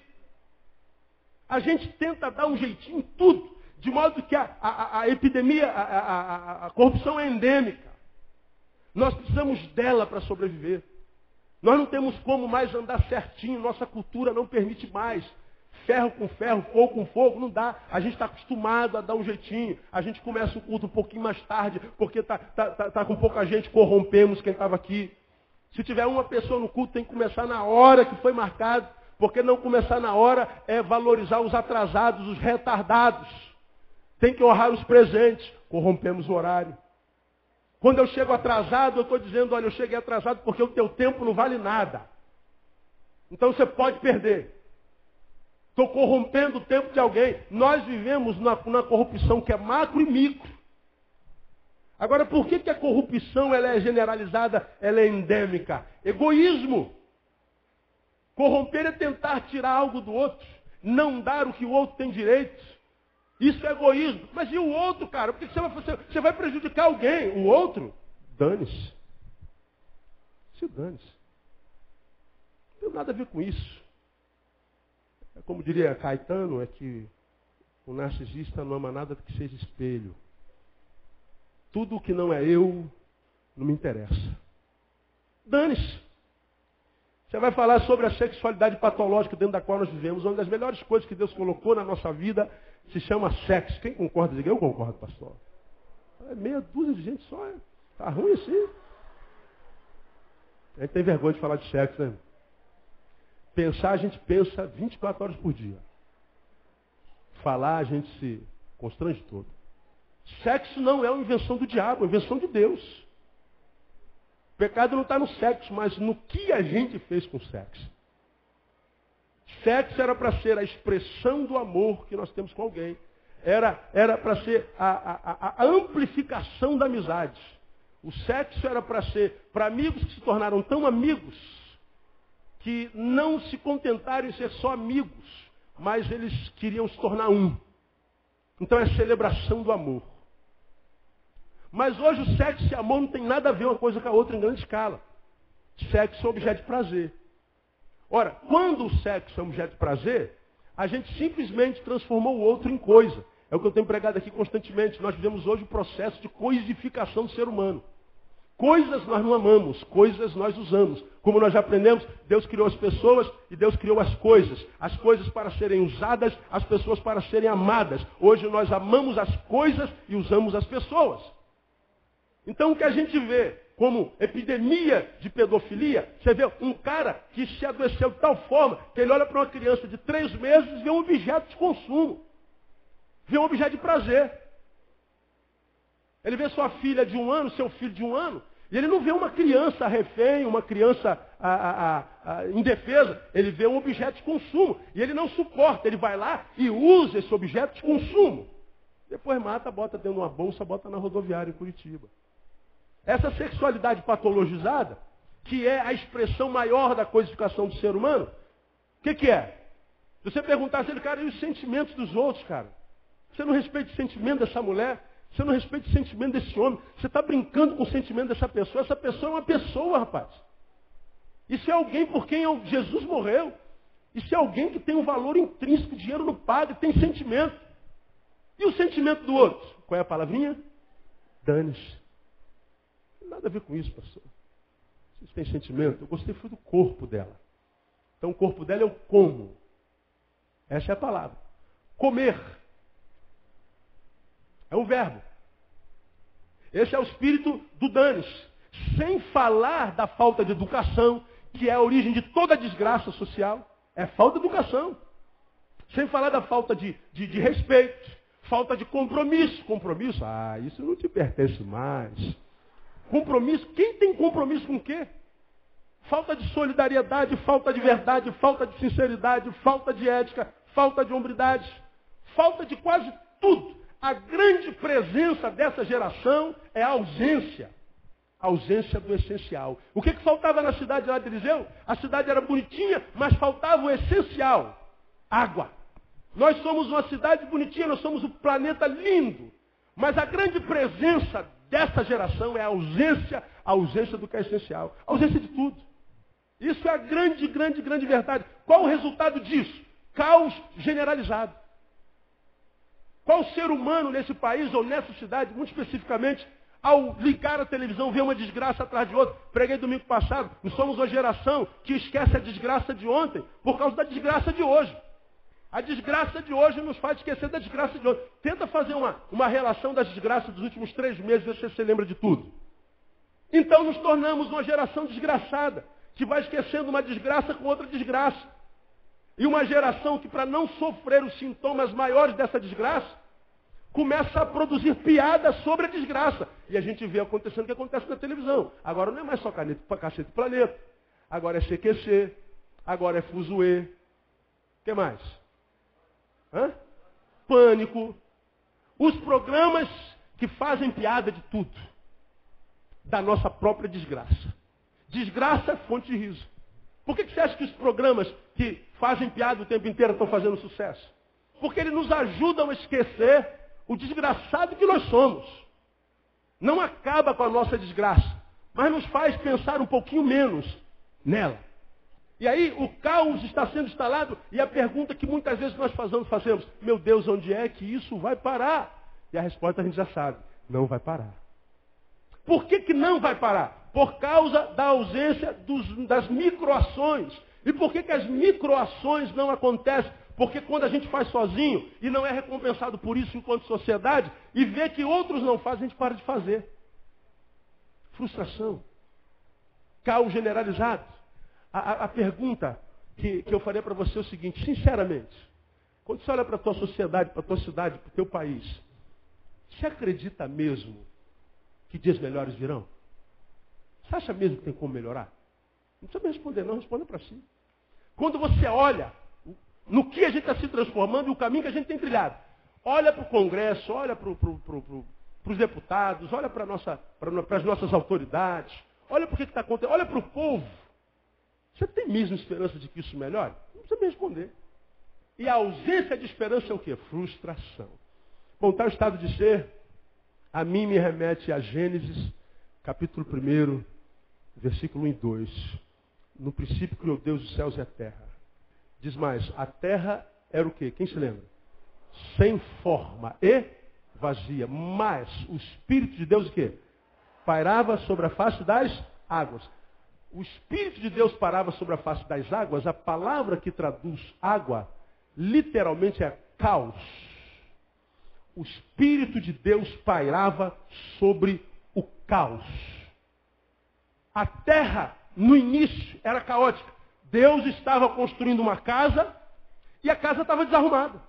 Speaker 1: A gente tenta dar um jeitinho em tudo. De modo que a epidemia, a corrupção é endêmica. Nós precisamos dela para sobreviver. Nós não temos como mais andar certinho. Nossa cultura não permite mais. Ferro com ferro, fogo com fogo, não dá. A gente está acostumado a dar um jeitinho. A gente começa o culto um pouquinho mais tarde, porque tá com pouca gente, corrompemos quem estava aqui. Se tiver uma pessoa no culto, tem que começar na hora que foi marcado. Porque não começar na hora é valorizar os atrasados, os retardados. Tem que honrar os presentes. Corrompemos o horário. Quando eu chego atrasado, eu estou dizendo, olha, eu cheguei atrasado porque o teu tempo não vale nada. Então você pode perder. Estou corrompendo o tempo de alguém. Nós vivemos na corrupção que é macro e micro. Agora, por que a corrupção ela é generalizada, ela é endêmica? Egoísmo. Corromper é tentar tirar algo do outro. Não dar o que o outro tem direito. Isso é egoísmo. Mas e o outro, cara? Porque você vai prejudicar alguém. O outro, dane-se. Se dane-se. Não tem nada a ver com isso. É como diria Caetano, é que o narcisista não ama nada que seja espelho. Tudo que não é eu, não me interessa. Dane-se. Você vai falar sobre a sexualidade patológica dentro da qual nós vivemos. Uma das melhores coisas que Deus colocou na nossa vida se chama sexo. Quem concorda? Diga, eu concordo, pastor. É meia dúzia de gente só. Está ruim assim. A gente tem vergonha de falar de sexo, né? Pensar, a gente pensa 24 horas por dia. Falar, a gente se constrange todo. Sexo não é uma invenção do diabo, é uma invenção de Deus. O pecado não está no sexo, mas no que a gente fez com o sexo. Sexo era para ser a expressão do amor que nós temos com alguém. Era para ser a amplificação da amizade. O sexo era para ser para amigos que se tornaram tão amigos que não se contentaram em ser só amigos, mas eles queriam se tornar um. Então é a celebração do amor. Mas hoje o sexo e amor não tem nada a ver uma coisa com a outra em grande escala. Sexo é objeto de prazer. Ora, quando o sexo é objeto de prazer, a gente simplesmente transformou o outro em coisa. É o que eu tenho pregado aqui constantemente. Nós vivemos hoje o processo de coisificação do ser humano. Coisas nós não amamos, coisas nós usamos. Como nós já aprendemos, Deus criou as pessoas e Deus criou as coisas. As coisas para serem usadas, as pessoas para serem amadas. Hoje nós amamos as coisas e usamos as pessoas. Então o que a gente vê como epidemia de pedofilia, você vê um cara que se adoeceu de tal forma que ele olha para uma criança de 3 meses e vê um objeto de consumo. Vê um objeto de prazer. Ele vê sua filha de 1 ano, seu filho de 1 ano, e ele não vê uma criança refém, uma criança indefesa. Ele vê um objeto de consumo. E ele não suporta, ele vai lá e usa esse objeto de consumo. Depois mata, bota dentro de uma bolsa, bota na rodoviária em Curitiba. Essa sexualidade patologizada, que é a expressão maior da coisificação do ser humano, o que é? Se você perguntar assim, cara, e os sentimentos dos outros, cara? Você não respeita o sentimento dessa mulher? Você não respeita o sentimento desse homem? Você está brincando com o sentimento dessa pessoa? Essa pessoa é uma pessoa, rapaz. Isso é alguém por quem Jesus morreu. Isso é alguém que tem um valor intrínseco, dinheiro não paga, tem sentimento. E o sentimento do outro? Qual é a palavrinha? Dane-se. Não tem nada a ver com isso, pastor. Vocês têm sentimento? Eu gostei foi do corpo dela. Então o corpo dela é o como. Essa é a palavra. Comer. É um verbo. Esse é o espírito do dane-se. Sem falar da falta de educação, que é a origem de toda a desgraça social. É falta de educação. Sem falar da falta de respeito, falta de compromisso. Compromisso? Ah, isso não te pertence mais. Compromisso? Quem tem compromisso com o quê? Falta de solidariedade, falta de verdade, falta de sinceridade, falta de ética, falta de hombridade, falta de quase tudo. A grande presença dessa geração é a ausência. A ausência do essencial. O que faltava na cidade lá de Eliseu? A cidade era bonitinha, mas faltava o essencial. Água. Nós somos uma cidade bonitinha, nós somos um planeta lindo. Mas a grande presença dessa geração é a ausência do que é essencial. A ausência de tudo. Isso é a grande verdade. Qual o resultado disso? Caos generalizado. Qual ser humano nesse país ou nessa cidade, muito especificamente, ao ligar a televisão, vê uma desgraça atrás de outra? Preguei domingo passado. Nós somos uma geração que esquece a desgraça de ontem por causa da desgraça de hoje. A desgraça de hoje nos faz esquecer da desgraça de ontem. Tenta fazer uma relação das desgraças dos últimos 3 meses, ver se você lembra de tudo. Então nos tornamos uma geração desgraçada, que vai esquecendo uma desgraça com outra desgraça. E uma geração que, para não sofrer os sintomas maiores dessa desgraça, começa a produzir piadas sobre a desgraça. E a gente vê acontecendo o que acontece na televisão. Agora não é mais só Cacete Planeta. Agora é CQC. Agora é Fuzuê. O que mais? Pânico. Os programas que fazem piada de tudo. Da nossa própria desgraça. Desgraça é fonte de riso. Por que você acha que os programas que fazem piada o tempo inteiro estão fazendo sucesso? Porque eles nos ajudam a esquecer o desgraçado que nós somos. Não acaba com a nossa desgraça, mas nos faz pensar um pouquinho menos nela. E aí o caos está sendo instalado e a pergunta que muitas vezes nós fazemos, meu Deus, onde é que isso vai parar? E a resposta a gente já sabe, não vai parar. Por que não vai parar? Por causa da ausência das microações. E por que as microações não acontecem? Porque quando a gente faz sozinho e não é recompensado por isso enquanto sociedade, e vê que outros não fazem, a gente para de fazer. Frustração. Caos generalizado. A pergunta que eu faria para você é o seguinte, sinceramente. Quando você olha para a tua sociedade, para a tua cidade, para o teu país, você acredita mesmo que dias melhores virão? Você acha mesmo que tem como melhorar? Não precisa me responder, não. Responda para si. Quando você olha no que a gente está se transformando e o caminho que a gente tem trilhado, olha para o Congresso, olha para os deputados, olha para as nossas autoridades, olha para o que está acontecendo, olha para o povo. Você tem mesmo esperança de que isso melhore? Não precisa me responder. E a ausência de esperança é o quê? Frustração. Bom, tal estado de ser, a mim me remete a Gênesis, capítulo 1, versículo 1 e 2. No princípio criou Deus os céus e a terra. Diz mais, a terra era o quê? Quem se lembra? Sem forma e vazia. Mas o Espírito de Deus o quê? Pairava sobre a face das águas. O Espírito de Deus parava sobre a face das águas. A palavra que traduz água, literalmente é caos. O Espírito de Deus pairava sobre o caos. A terra, no início, era caótica. Deus estava construindo uma casa e a casa estava desarrumada.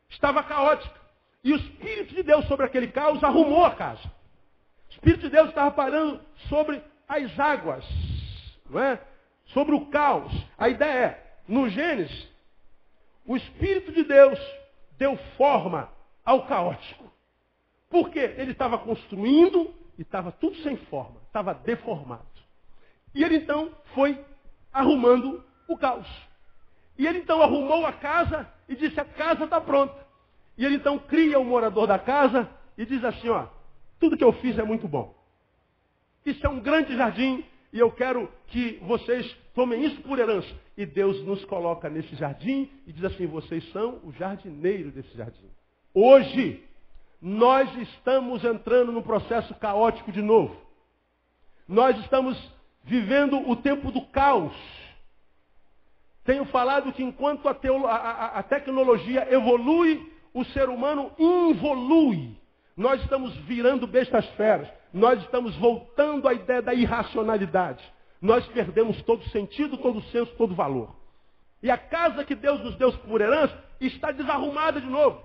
Speaker 1: Estava caótica. E o Espírito de Deus sobre aquele caos arrumou a casa. O Espírito de Deus estava parando sobre as águas, não é? Sobre o caos. A ideia é, no Gênesis, o Espírito de Deus deu forma ao caótico. Por quê? Ele estava construindo e estava tudo sem forma, estava deformado. E ele então foi arrumando o caos. E ele então arrumou a casa e disse, a casa está pronta. E ele então cria o morador da casa e diz assim, ó, tudo que eu fiz é muito bom. Isso é um grande jardim e eu quero que vocês tomem isso por herança. E Deus nos coloca nesse jardim e diz assim, vocês são o jardineiro desse jardim. Hoje, nós estamos entrando num processo caótico de novo. Nós estamos vivendo o tempo do caos. Tenho falado que enquanto a tecnologia evolui, o ser humano involui. Nós estamos virando bestas feras. Nós estamos voltando à ideia da irracionalidade. Nós perdemos todo sentido, todo senso, todo valor. E a casa que Deus nos deu por herança está desarrumada de novo.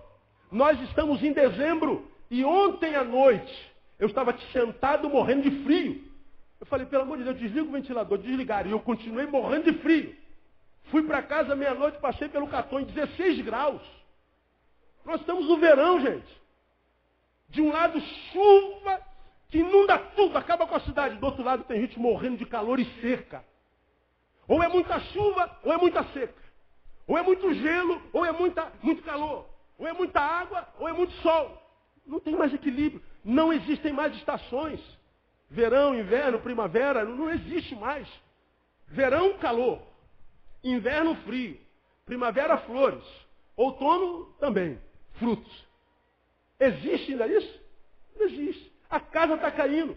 Speaker 1: Nós estamos em dezembro e ontem à noite eu estava sentado morrendo de frio. Eu falei, pelo amor de Deus, desliga o ventilador. Desligaram. E eu continuei morrendo de frio. Fui para casa meia-noite, passei pelo cartão em 16 graus. Nós estamos no verão, gente. De um lado, chuva, que inunda tudo, acaba com a cidade. Do outro lado, tem gente morrendo de calor e seca. Ou é muita chuva, ou é muita seca. Ou é muito gelo, ou é muito calor. Ou é muita água, ou é muito sol. Não tem mais equilíbrio. Não existem mais estações. Verão, inverno, primavera, não existe mais. Verão, calor. Inverno, frio. Primavera, flores. Outono, também. Frutos. Existe ainda isso? Não existe. A casa está caindo.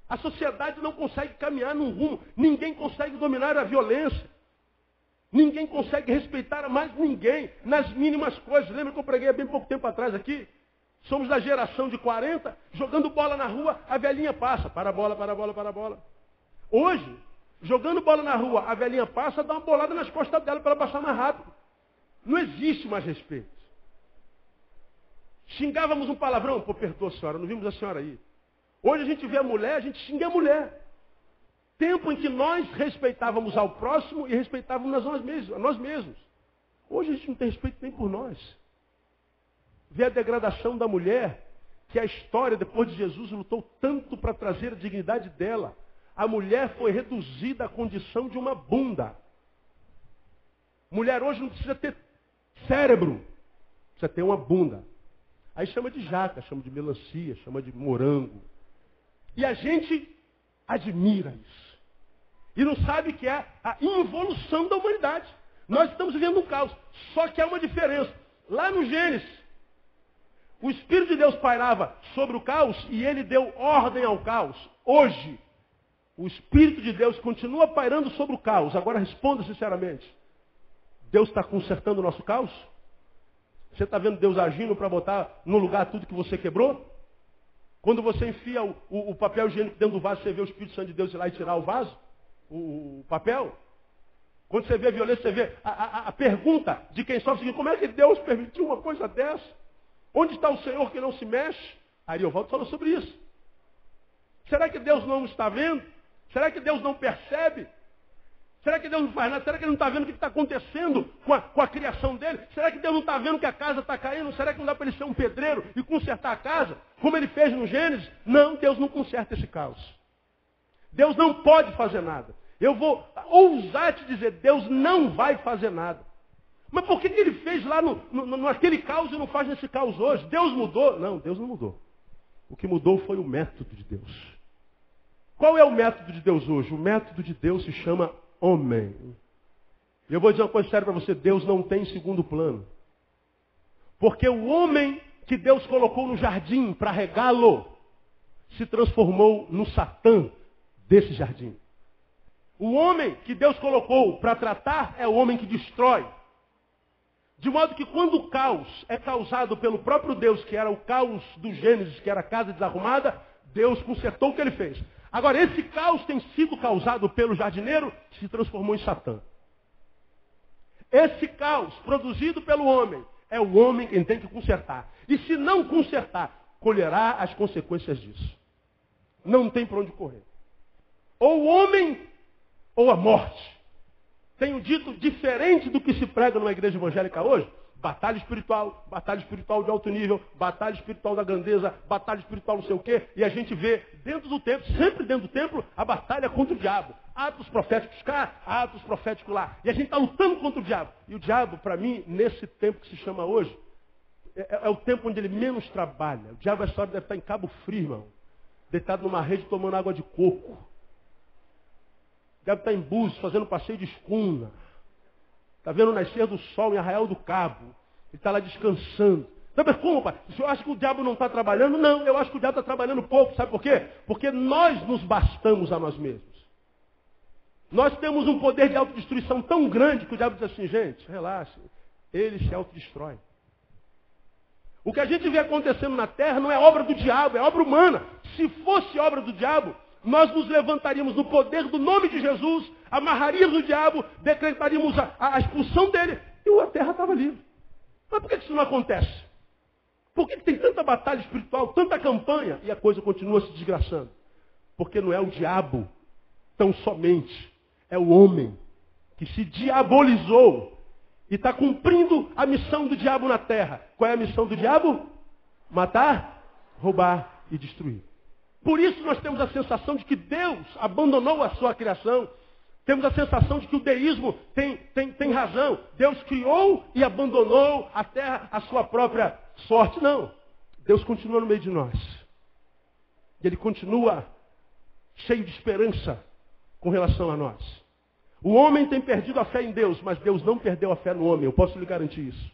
Speaker 1: A sociedade não consegue caminhar num rumo. Ninguém consegue dominar a violência. Ninguém consegue respeitar mais ninguém nas mínimas coisas. Lembra que eu preguei há bem pouco tempo atrás aqui? Somos da geração de 40, jogando bola na rua, a velhinha passa. Para a bola, para a bola, para a bola. Hoje, jogando bola na rua, a velhinha passa, dá uma bolada nas costas dela para ela passar mais rápido. Não existe mais respeito. Xingávamos um palavrão. Pô, perdoa, senhora, não vimos a senhora aí. Hoje a gente vê a mulher, a gente xinga a mulher. Tempo em que nós respeitávamos ao próximo e respeitávamos a nós mesmos. Hoje a gente não tem respeito nem por nós. Vê a degradação da mulher, que a história, depois de Jesus, lutou tanto para trazer a dignidade dela. A mulher foi reduzida à condição de uma bunda. Mulher hoje não precisa ter cérebro, precisa ter uma bunda. Aí chama de jaca, chama de melancia, chama de morango. E a gente admira isso. E não sabe que é a involução da humanidade. Nós estamos vivendo um caos. Só que há uma diferença. Lá no Gênesis, o Espírito de Deus pairava sobre o caos e ele deu ordem ao caos. Hoje, o Espírito de Deus continua pairando sobre o caos. Agora responda sinceramente. Deus está consertando o nosso caos? Você está vendo Deus agindo para botar no lugar tudo que você quebrou? Quando você enfia o papel higiênico dentro do vaso, você vê o Espírito Santo de Deus ir lá e tirar o vaso? O papel? Quando você vê a violência, você vê a pergunta de quem sofre, como é que Deus permitiu uma coisa dessa? Onde está o Senhor que não se mexe? Ariovaldo falou sobre isso. Será que Deus não está vendo? Será que Deus não percebe? Será que Deus não faz nada? Será que Ele não está vendo o que está acontecendo com a criação dele? Será que Deus não está vendo que a casa está caindo? Será que não dá para ele ser um pedreiro e consertar a casa? Como ele fez no Gênesis? Não, Deus não conserta esse caos. Deus não pode fazer nada. Eu vou ousar te dizer, Deus não vai fazer nada. Mas por que ele fez lá naquele caos e não faz nesse caos hoje? Deus mudou? Não, Deus não mudou. O que mudou foi o método de Deus. Qual é o método de Deus hoje? O método de Deus se chama homem. E eu vou dizer uma coisa séria para você, Deus não tem segundo plano. Porque o homem que Deus colocou no jardim para regá-lo, se transformou no Satã desse jardim. O homem que Deus colocou para tratar é o homem que destrói. De modo que quando o caos é causado pelo próprio Deus, que era o caos do Gênesis, que era a casa desarrumada, Deus consertou o que ele fez. Agora, esse caos tem sido causado pelo jardineiro, que se transformou em Satã. Esse caos, produzido pelo homem, é o homem quem tem que consertar. E se não consertar, colherá as consequências disso. Não tem para onde correr. Ou o homem, ou a morte. Tenho dito, diferente do que se prega numa igreja evangélica hoje, batalha espiritual de alto nível, batalha espiritual da grandeza, batalha espiritual não sei o quê, e a gente vê dentro do templo, sempre dentro do templo, a batalha contra o diabo. Atos proféticos cá, atos proféticos lá. E a gente está lutando contra o diabo. E o diabo, para mim, nesse tempo que se chama hoje, é o tempo onde ele menos trabalha. O diabo, essa hora, deve estar em Cabo Frio, irmão, deitado numa rede tomando água de coco. O diabo está em Búzios, fazendo passeio de escuna. Está vendo o nascer do sol em Arraial do Cabo. Ele está lá descansando. Sabe como, pai? O senhor acha que o diabo não está trabalhando? Não, eu acho que o diabo está trabalhando pouco. Sabe por quê? Porque nós nos bastamos a nós mesmos. Nós temos um poder de autodestruição tão grande que o diabo diz assim, gente, relaxa, ele se autodestrói. O que a gente vê acontecendo na terra não é obra do diabo, é obra humana. Se fosse obra do diabo, nós nos levantaríamos no poder do nome de Jesus, amarraríamos o diabo, decretaríamos a expulsão dele e a terra estava livre. Mas por que isso não acontece? Por que tem tanta batalha espiritual, tanta campanha e a coisa continua se desgraçando? Porque não é o diabo tão somente, é o homem que se diabolizou e está cumprindo a missão do diabo na terra. Qual é a missão do diabo? Matar, roubar e destruir. Por isso nós temos a sensação de que Deus abandonou a sua criação. Temos a sensação de que o deísmo tem razão. Deus criou e abandonou a terra à sua própria sorte. Não. Deus continua no meio de nós. E Ele continua cheio de esperança com relação a nós. O homem tem perdido a fé em Deus, mas Deus não perdeu a fé no homem. Eu posso lhe garantir isso.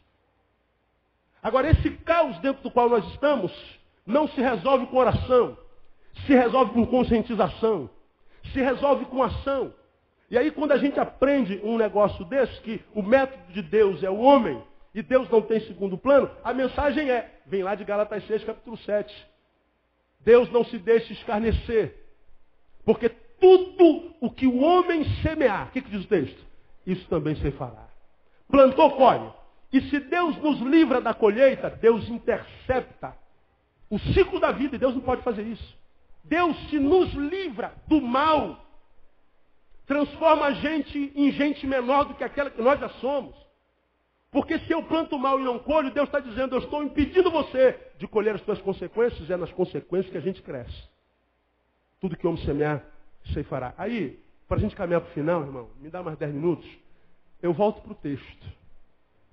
Speaker 1: Agora, esse caos dentro do qual nós estamos não se resolve com oração. Se resolve com conscientização. Se resolve com ação. E aí quando a gente aprende um negócio desse, que o método de Deus é o homem, e Deus não tem segundo plano, a mensagem vem lá de Gálatas 6, capítulo 7. Deus não se deixa escarnecer. Porque tudo o que o homem semear, o que diz o texto? Isso também se fará. Plantou, colhe. E se Deus nos livra da colheita, Deus intercepta o ciclo da vida, e Deus não pode fazer isso. Deus, se nos livra do mal, transforma a gente em gente menor do que aquela que nós já somos. Porque se eu planto mal e não colho, Deus está dizendo, eu estou impedindo você de colher as suas consequências, é nas consequências que a gente cresce. Tudo que o homem semear, ceifará. Aí, para a gente caminhar para o final, irmão, me dá mais 10 minutos, eu volto para o texto.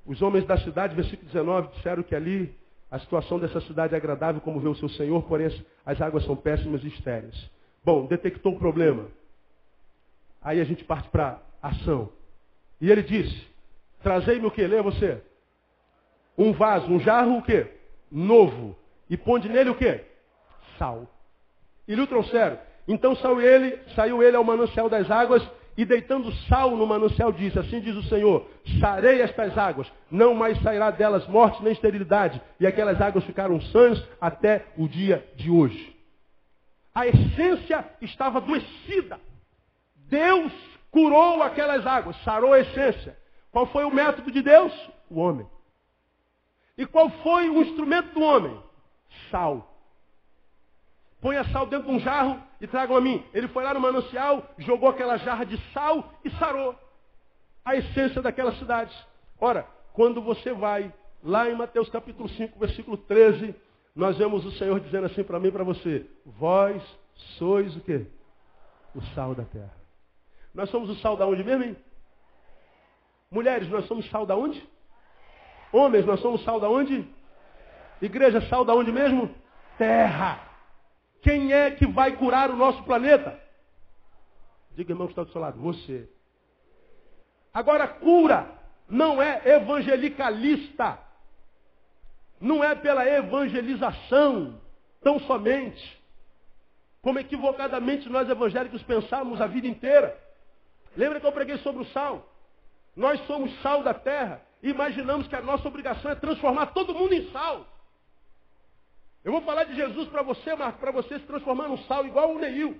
Speaker 1: Os homens da cidade, versículo 19, disseram que ali a situação dessa cidade é agradável como vê o seu Senhor, porém as águas são péssimas e estéreis. Bom, detectou o problema. Aí a gente parte para a ação. E ele disse, trazei-me o quê? Leia você. Um vaso, um jarro o quê? Novo. E ponde nele o quê? Sal. E lhe trouxeram. Então saiu ele ao manancial das águas e deitando sal no manancial disse, assim diz o Senhor, sarei estas águas, não mais sairá delas morte nem esterilidade. E aquelas águas ficaram sãs até o dia de hoje. A essência estava adoecida. Deus curou aquelas águas, sarou a essência. Qual foi o método de Deus? O homem. E qual foi o instrumento do homem? Sal. Ponha sal dentro de um jarro e tragam a mim. Ele foi lá no manancial, jogou aquela jarra de sal e sarou a essência daquela cidade. Ora, quando você vai lá em Mateus capítulo 5, versículo 13, nós vemos o Senhor dizendo assim para mim e para você, vós sois o quê? O sal da terra. Nós somos o sal da onde mesmo, hein? Mulheres, nós somos sal da onde? Homens, nós somos sal da onde? Igreja, sal da onde mesmo? Terra. Quem é que vai curar o nosso planeta? Diga, irmão, que está do seu lado. Você. Agora, cura não é evangelicalista. Não é pela evangelização, tão somente. Como equivocadamente nós evangélicos pensamos a vida inteira. Lembra que eu preguei sobre o sal? Nós somos sal da terra. E imaginamos que a nossa obrigação é transformar todo mundo em sal. Eu vou falar de Jesus para você, Marco, para você se transformar num sal igual o Neil.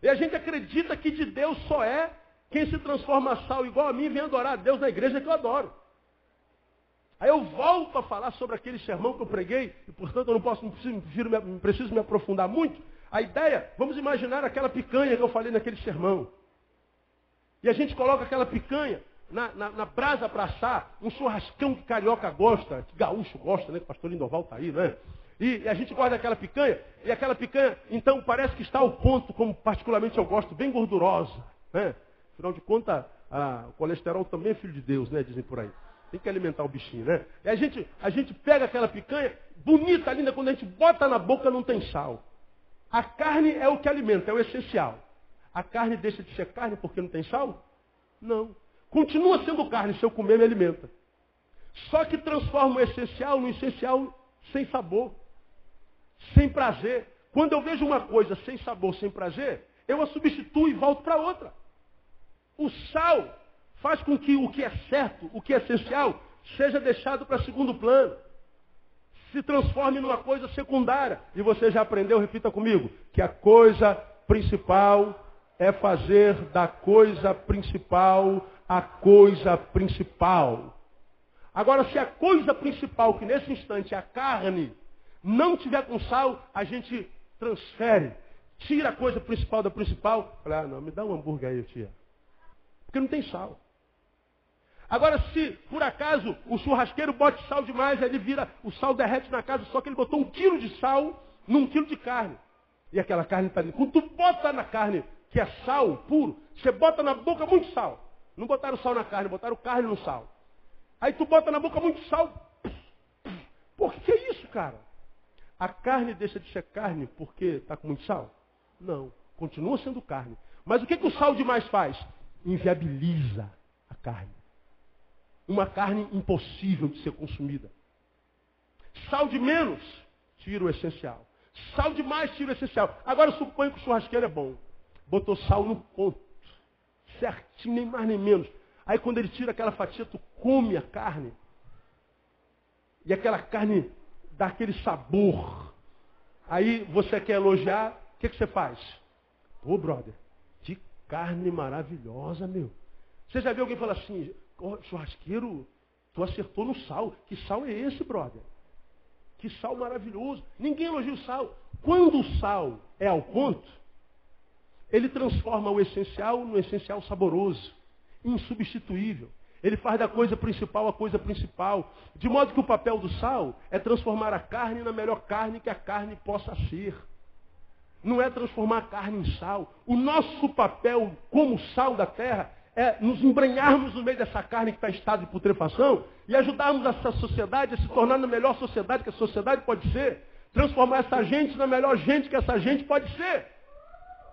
Speaker 1: E a gente acredita que de Deus só é quem se transforma em sal igual a mim e vem adorar a Deus na igreja que eu adoro. Aí eu volto a falar sobre aquele sermão que eu preguei, e portanto eu não preciso me aprofundar muito. A ideia, vamos imaginar aquela picanha que eu falei naquele sermão. E a gente coloca aquela picanha na brasa para assar, um churrascão que carioca gosta, que gaúcho gosta, né? Que o pastor Lindoval está aí, né? E a gente gosta daquela picanha, e aquela picanha, então, parece que está ao ponto, como particularmente eu gosto, bem gordurosa, né? Afinal de contas, o colesterol também é filho de Deus, né? Dizem por aí. Tem que alimentar o bichinho, né? E a gente pega aquela picanha, bonita, linda, quando a gente bota na boca não tem sal. A carne é o que alimenta, é o essencial. A carne deixa de ser carne porque não tem sal? Não. Continua sendo carne, se eu comer me alimenta. Só que transforma o essencial no essencial sem sabor, sem prazer. Quando eu vejo uma coisa sem sabor, sem prazer, eu a substituo e volto para outra. O sal faz com que o que é certo, o que é essencial, seja deixado para segundo plano. Se transforme numa coisa secundária. E você já aprendeu, repita comigo, que a coisa principal é fazer da coisa principal a coisa principal. Agora, se a coisa principal, que nesse instante é a carne, não tiver com sal, a gente transfere, tira a coisa principal da principal. Fala, não, me dá um hambúrguer aí, tia. Porque não tem sal. Agora, se por acaso o churrasqueiro bote sal demais, ele vira, o sal derrete na casa, só que ele botou 1 quilo de sal num quilo de carne. E aquela carne está ali. Quando tu bota na carne, que é sal puro, você bota na boca muito sal. Não botaram sal na carne, botaram carne no sal. Aí tu bota na boca muito sal. Por que é isso, cara? A carne deixa de ser carne porque está com muito sal? Não. Continua sendo carne. Mas o que o sal demais faz? Inviabiliza a carne. Uma carne impossível de ser consumida. Sal de menos tira o essencial. Sal demais tira o essencial. Agora suponho que o churrasqueiro é bom. Botou sal no ponto. Certinho, nem mais nem menos. Aí quando ele tira aquela fatia, tu come a carne. E aquela carne dá aquele sabor. Aí você quer elogiar, o que você faz? Ô, brother, que carne maravilhosa, meu. Você já viu alguém falar assim, oh, churrasqueiro, tu acertou no sal. Que sal é esse, brother? Que sal maravilhoso. Ninguém elogia o sal. Quando o sal é ao ponto, ele transforma o essencial no essencial saboroso, insubstituível. Ele faz da coisa principal a coisa principal. De modo que o papel do sal é transformar a carne na melhor carne que a carne possa ser. Não é transformar a carne em sal. O nosso papel como sal da terra é nos embrenharmos no meio dessa carne que está em estado de putrefação e ajudarmos essa sociedade a se tornar na melhor sociedade que a sociedade pode ser. Transformar essa gente na melhor gente que essa gente pode ser.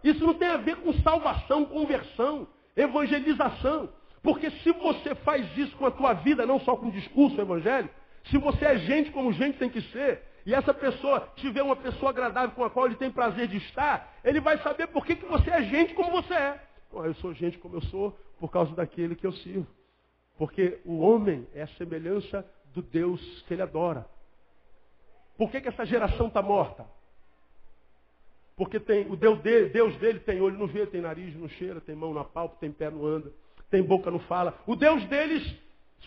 Speaker 1: Isso não tem a ver com salvação, conversão, evangelização. Porque se você faz isso com a tua vida, não só com o discurso evangélico, se você é gente como gente tem que ser, e essa pessoa tiver uma pessoa agradável com a qual ele tem prazer de estar, ele vai saber por que você é gente como você é. Bom, eu sou gente como eu sou por causa daquele que eu sirvo. Porque o homem é a semelhança do Deus que ele adora. Por que essa geração está morta? Porque tem, o Deus dele tem olho, não vê, tem nariz, não cheira, tem mão na palpa, tem pé, não anda, tem boca, não fala. O Deus deles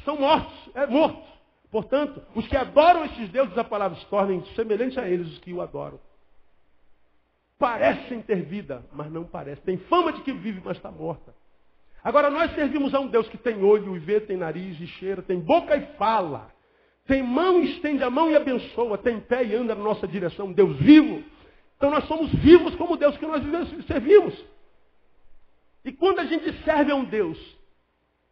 Speaker 1: são mortos, é morto. Portanto, os que adoram esses deuses, a palavra se tornem semelhantes a eles, os que o adoram. Parecem ter vida, mas não parecem. Tem fama de que vive, mas está morta. Agora, nós servimos a um Deus que tem olho e vê, tem nariz e cheira, tem boca e fala. Tem mão e estende a mão e abençoa. Tem pé e anda na nossa direção. Um Deus vivo. Então nós somos vivos como o Deus que nós servimos. E quando a gente serve a um Deus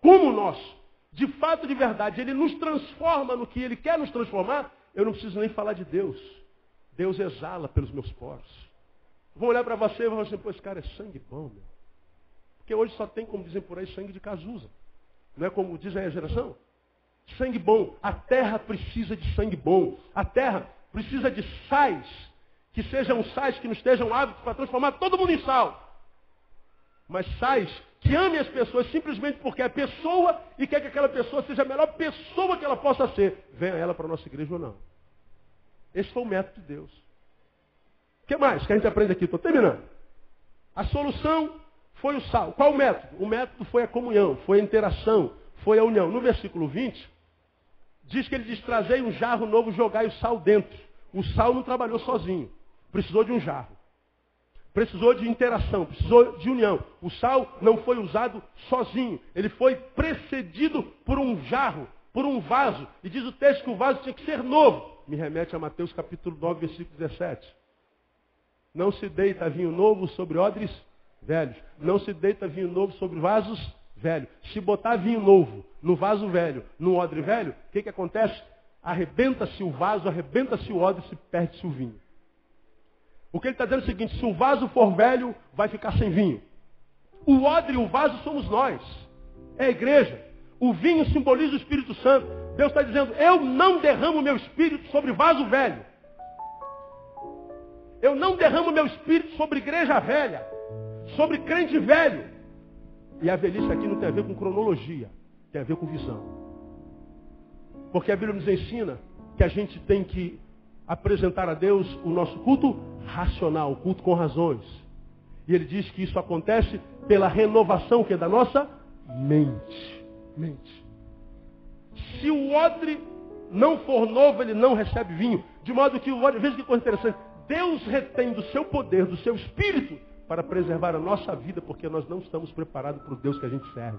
Speaker 1: como o nosso, de fato, de verdade, ele nos transforma no que ele quer nos transformar, eu não preciso nem falar de Deus. Deus exala pelos meus poros. Vão olhar para você e vão dizer, pô, esse cara é sangue bom, meu. Porque hoje só tem, como dizem por aí, sangue de casusa. Não é como diz aí a geração? Sangue bom. A terra precisa de sangue bom. A terra precisa de sais, que sejam sais que não estejam hábitos para transformar todo mundo em sal. Mas sais que amem as pessoas simplesmente porque é pessoa e quer que aquela pessoa seja a melhor pessoa que ela possa ser. Venha ela para a nossa igreja ou não. Esse foi o método de Deus. O que mais que a gente aprende aqui? Estou terminando. A solução foi o sal. Qual o método? O método foi a comunhão, foi a interação, foi a união. No versículo 20, diz que ele diz, trazei um jarro novo, jogai o sal dentro. O sal não trabalhou sozinho. Precisou de um jarro. Precisou de interação, precisou de união. O sal não foi usado sozinho. Ele foi precedido por um jarro, por um vaso. E diz o texto que o vaso tinha que ser novo. Me remete a Mateus capítulo 9, versículo 17. Não se deita vinho novo sobre odres velhos. Não se deita vinho novo sobre vasos velhos. Se botar vinho novo no vaso velho, no odre velho, o que acontece? Arrebenta-se o vaso, arrebenta-se o odre e se perde-se o vinho. O que ele está dizendo é o seguinte, se o vaso for velho, vai ficar sem vinho. O odre e o vaso somos nós. É a igreja. O vinho simboliza o Espírito Santo. Deus está dizendo, eu não derramo meu Espírito sobre vaso velho. Eu não derramo meu Espírito sobre igreja velha. Sobre crente velho. E a velhice aqui não tem a ver com cronologia. Tem a ver com visão. Porque a Bíblia nos ensina que a gente tem que apresentar a Deus o nosso culto racional, culto com razões. E ele diz que isso acontece pela renovação que é da nossa mente. Se o odre não for novo, ele não recebe vinho. De modo que o odre, veja que coisa interessante, Deus retém do seu poder, do seu espírito, para preservar a nossa vida, porque nós não estamos preparados para o Deus que a gente serve.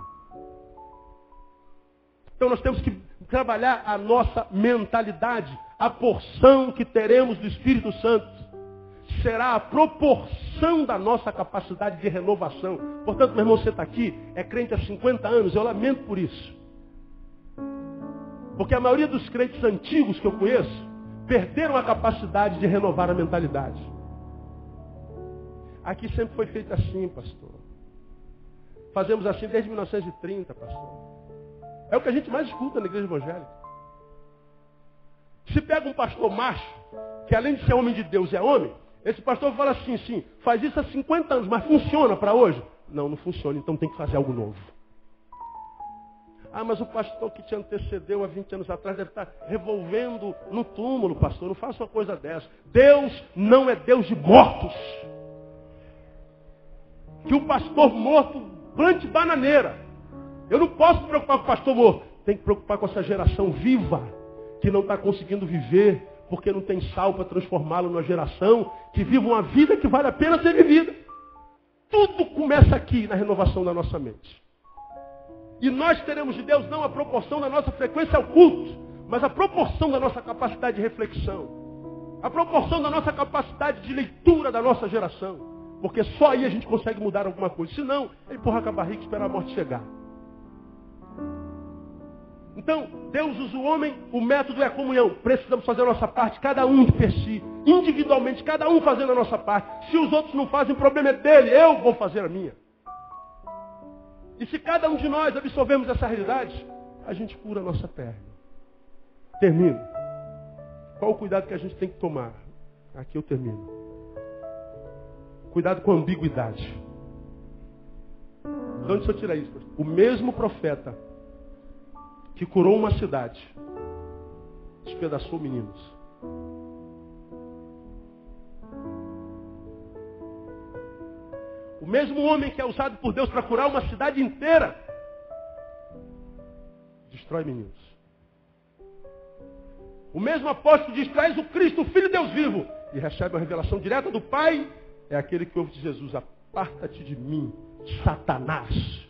Speaker 1: Então nós temos que trabalhar a nossa mentalidade. A porção que teremos do Espírito Santo será a proporção da nossa capacidade de renovação. Portanto, meu irmão, você está aqui, é crente há 50 anos, eu lamento por isso. Porque a maioria dos crentes antigos que eu conheço, perderam a capacidade de renovar a mentalidade. Aqui sempre foi feito assim, pastor. Fazemos assim desde 1930, pastor. É o que a gente mais escuta na igreja evangélica. Se pega um pastor macho, que além de ser homem de Deus é homem, esse pastor fala assim, sim, faz isso há 50 anos, mas funciona para hoje? Não, não funciona, então tem que fazer algo novo. Ah, mas o pastor que te antecedeu há 20 anos atrás deve estar revolvendo no túmulo, pastor. Não faça uma coisa dessa. Deus não é Deus de mortos. Que o pastor morto plante bananeira. Eu não posso me preocupar com o pastor morto. Tem que preocupar com essa geração viva, que não está conseguindo viver, porque não tem sal para transformá-lo numa geração que vive uma vida que vale a pena ser vivida. Tudo começa aqui na renovação da nossa mente. E nós teremos de Deus não a proporção da nossa frequência ao culto, mas a proporção da nossa capacidade de reflexão. A proporção da nossa capacidade de leitura da nossa geração. Porque só aí a gente consegue mudar alguma coisa. Senão, é empurrar com a barriga e esperar a morte chegar. Então, Deus usa o homem, o método é a comunhão. Precisamos fazer a nossa parte, cada um de per si. Individualmente, cada um fazendo a nossa parte. Se os outros não fazem, o problema é dele, eu vou fazer a minha. E se cada um de nós absorvermos essa realidade, a gente cura a nossa perna. Termino. Qual o cuidado que a gente tem que tomar? Aqui eu termino. Cuidado com a ambiguidade. De onde você tira isso? O mesmo profeta que curou uma cidade despedaçou meninos. O mesmo homem que é usado por Deus para curar uma cidade inteira destrói meninos. O mesmo apóstolo diz: traz o Cristo, o Filho de Deus vivo, e recebe uma revelação direta do Pai. É aquele que ouve de Jesus: aparta-te de mim, Satanás.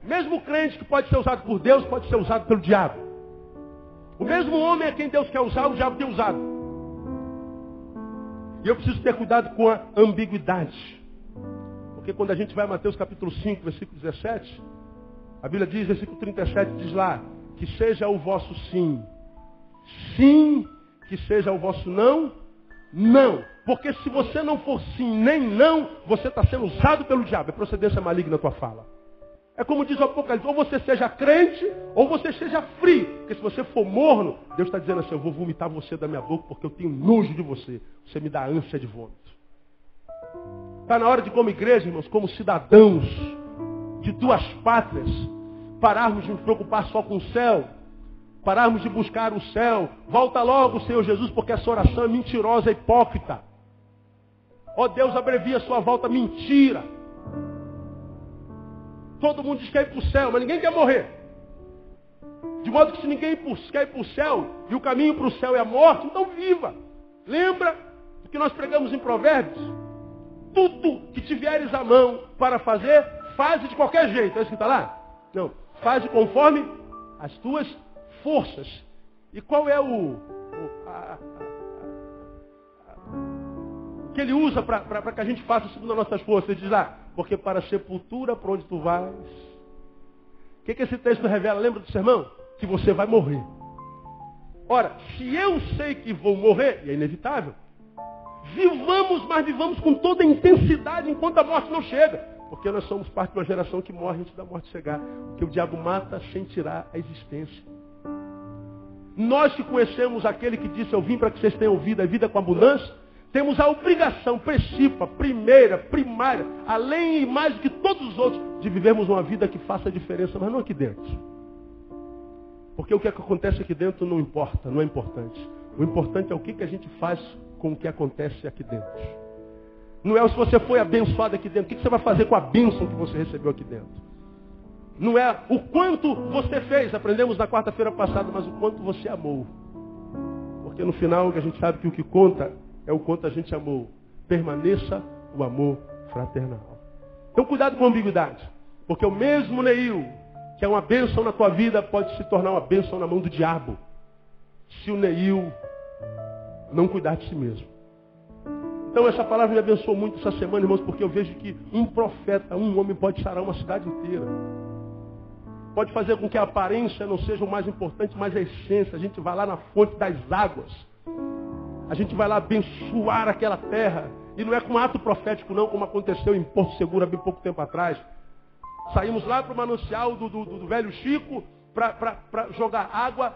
Speaker 1: Mesmo crente que pode ser usado por Deus, pode ser usado pelo diabo. O mesmo homem a quem Deus quer usar, o diabo tem usado. E eu preciso ter cuidado com a ambiguidade. Porque quando a gente vai a Mateus capítulo 5, versículo 17, a Bíblia diz, versículo 37, diz lá, que seja o vosso sim, sim, que seja o vosso não, não. Porque se você não for sim nem não, você está sendo usado pelo diabo. É procedência maligna a tua fala. É como diz o Apocalipse, ou você seja crente, ou você seja frio. Porque se você for morno, Deus está dizendo assim: eu vou vomitar você da minha boca, porque eu tenho nojo de você. Você me dá ânsia de vômito. Está na hora de, como igreja, irmãos, como cidadãos de duas pátrias, pararmos de nos preocupar só com o céu, pararmos de buscar o céu. Volta logo, Senhor Jesus, porque essa oração é mentirosa, é hipócrita. Ó Deus, abrevia a sua volta, mentira. Todo mundo diz que quer ir para o céu, mas ninguém quer morrer. De modo que se ninguém quer ir para o céu, e o caminho para o céu é a morte, então viva. Lembra do que nós pregamos em Provérbios? Tudo que tiveres à mão para fazer, faz de qualquer jeito. É isso que está lá? Não. Faz conforme as tuas forças. E qual é que ele usa para que a gente faça segundo as nossas forças? Ele diz lá: porque para a sepultura, para onde tu vais. O que esse texto revela? Lembra do sermão? Que você vai morrer. Ora, se eu sei que vou morrer, e é inevitável, vivamos, mas vivamos com toda a intensidade enquanto a morte não chega. Porque nós somos parte de uma geração que morre antes da morte chegar. Porque o diabo mata sem tirar a existência. Nós que conhecemos aquele que disse: eu vim para que vocês tenham vida, a vida com abundância, temos a obrigação principal, primária, além e mais do que todos os outros, de vivermos uma vida que faça a diferença, mas não aqui dentro. Porque o que acontece aqui dentro não importa, não é importante. O importante é o que a gente faz com o que acontece aqui dentro. Não é se você foi abençoado aqui dentro, o que você vai fazer com a bênção que você recebeu aqui dentro. Não é o quanto você fez, aprendemos na quarta-feira passada, mas o quanto você amou. Porque no final a gente sabe que o que conta é o quanto a gente amou. Permaneça o amor fraternal. Então cuidado com a ambiguidade. Porque o mesmo Neil, que é uma bênção na tua vida, pode se tornar uma bênção na mão do diabo. Se o Neil não cuidar de si mesmo. Então essa palavra me abençoou muito essa semana, irmãos, porque eu vejo que um profeta, um homem pode sarar uma cidade inteira. Pode fazer com que a aparência não seja o mais importante, mas a essência. A gente vai lá na fonte das águas. A gente vai lá abençoar aquela terra. E não é com ato profético não, como aconteceu em Porto Seguro há bem pouco tempo atrás. Saímos lá para o manancial do velho Chico para jogar água,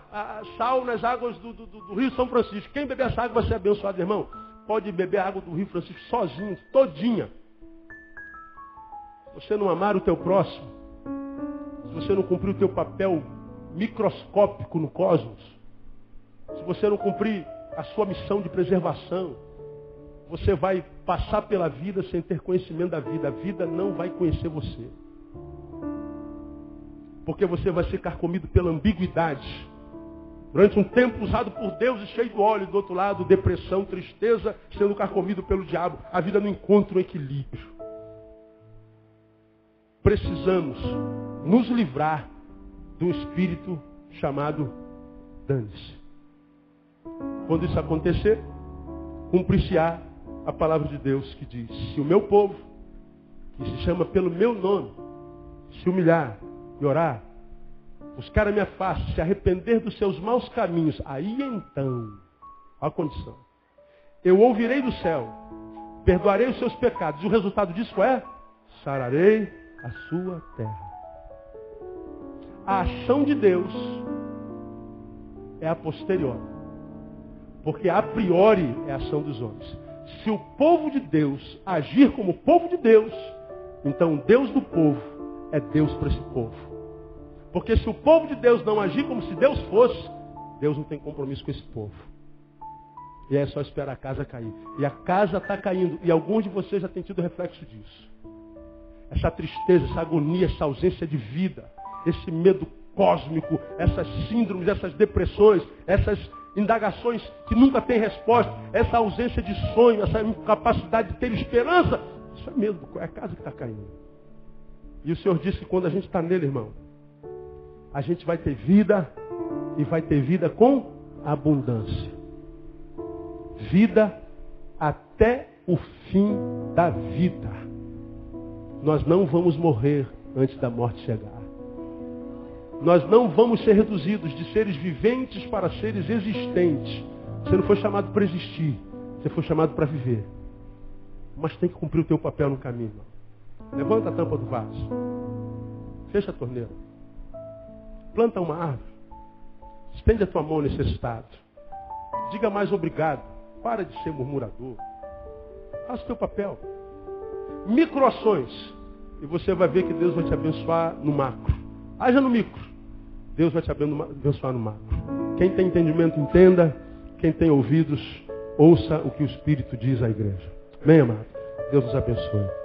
Speaker 1: sal nas águas do Rio São Francisco. Quem beber essa água vai ser abençoado, irmão. Pode beber a água do Rio Francisco sozinho, todinha. Se você não amar o teu próximo, se você não cumprir o teu papel microscópico no cosmos, se você não cumprir a sua missão de preservação, você vai passar pela vida sem ter conhecimento da vida. A vida não vai conhecer você. Porque você vai ser carcomido pela ambiguidade. Durante um tempo usado por Deus e cheio de óleo. Do outro lado, depressão, tristeza, sendo carcomido pelo diabo. A vida não encontra um equilíbrio. Precisamos nos livrar de um espírito chamado dane-se. Quando isso acontecer, cumprir-se-á a palavra de Deus que diz: se o meu povo, que se chama pelo meu nome, se humilhar e orar, buscar a minha face, se arrepender dos seus maus caminhos, aí então, a condição, eu ouvirei do céu, perdoarei os seus pecados, e o resultado disso é: sararei a sua terra. A ação de Deus é a posterior, porque a priori é a ação dos homens. Se o povo de Deus agir como povo de Deus, então o Deus do povo é Deus para esse povo. Porque se o povo de Deus não agir como se Deus fosse, Deus não tem compromisso com esse povo. E é só esperar a casa cair. E a casa está caindo. E alguns de vocês já têm tido reflexo disso. Essa tristeza, essa agonia, essa ausência de vida, esse medo cósmico, essas síndromes, essas depressões, essas indagações que nunca têm resposta, essa ausência de sonho, essa incapacidade de ter esperança, isso é medo, é a casa que está caindo. E o Senhor disse que quando a gente está nele, irmão, a gente vai ter vida e vai ter vida com abundância. Vida até o fim da vida. Nós não vamos morrer antes da morte chegar. Nós não vamos ser reduzidos de seres viventes para seres existentes. Você não foi chamado para existir. Você foi chamado para viver. Mas tem que cumprir o teu papel no caminho. Irmão. Levanta a tampa do vaso. Fecha a torneira. Planta uma árvore. Estende a tua mão necessitado. Diga mais obrigado. Para de ser murmurador. Faça o teu papel. Microações. E você vai ver que Deus vai te abençoar no macro. Haja no micro. Deus vai te abençoar no macro. Quem tem entendimento, entenda. Quem tem ouvidos, ouça o que o Espírito diz à igreja. Amém, amado? Deus nos abençoe.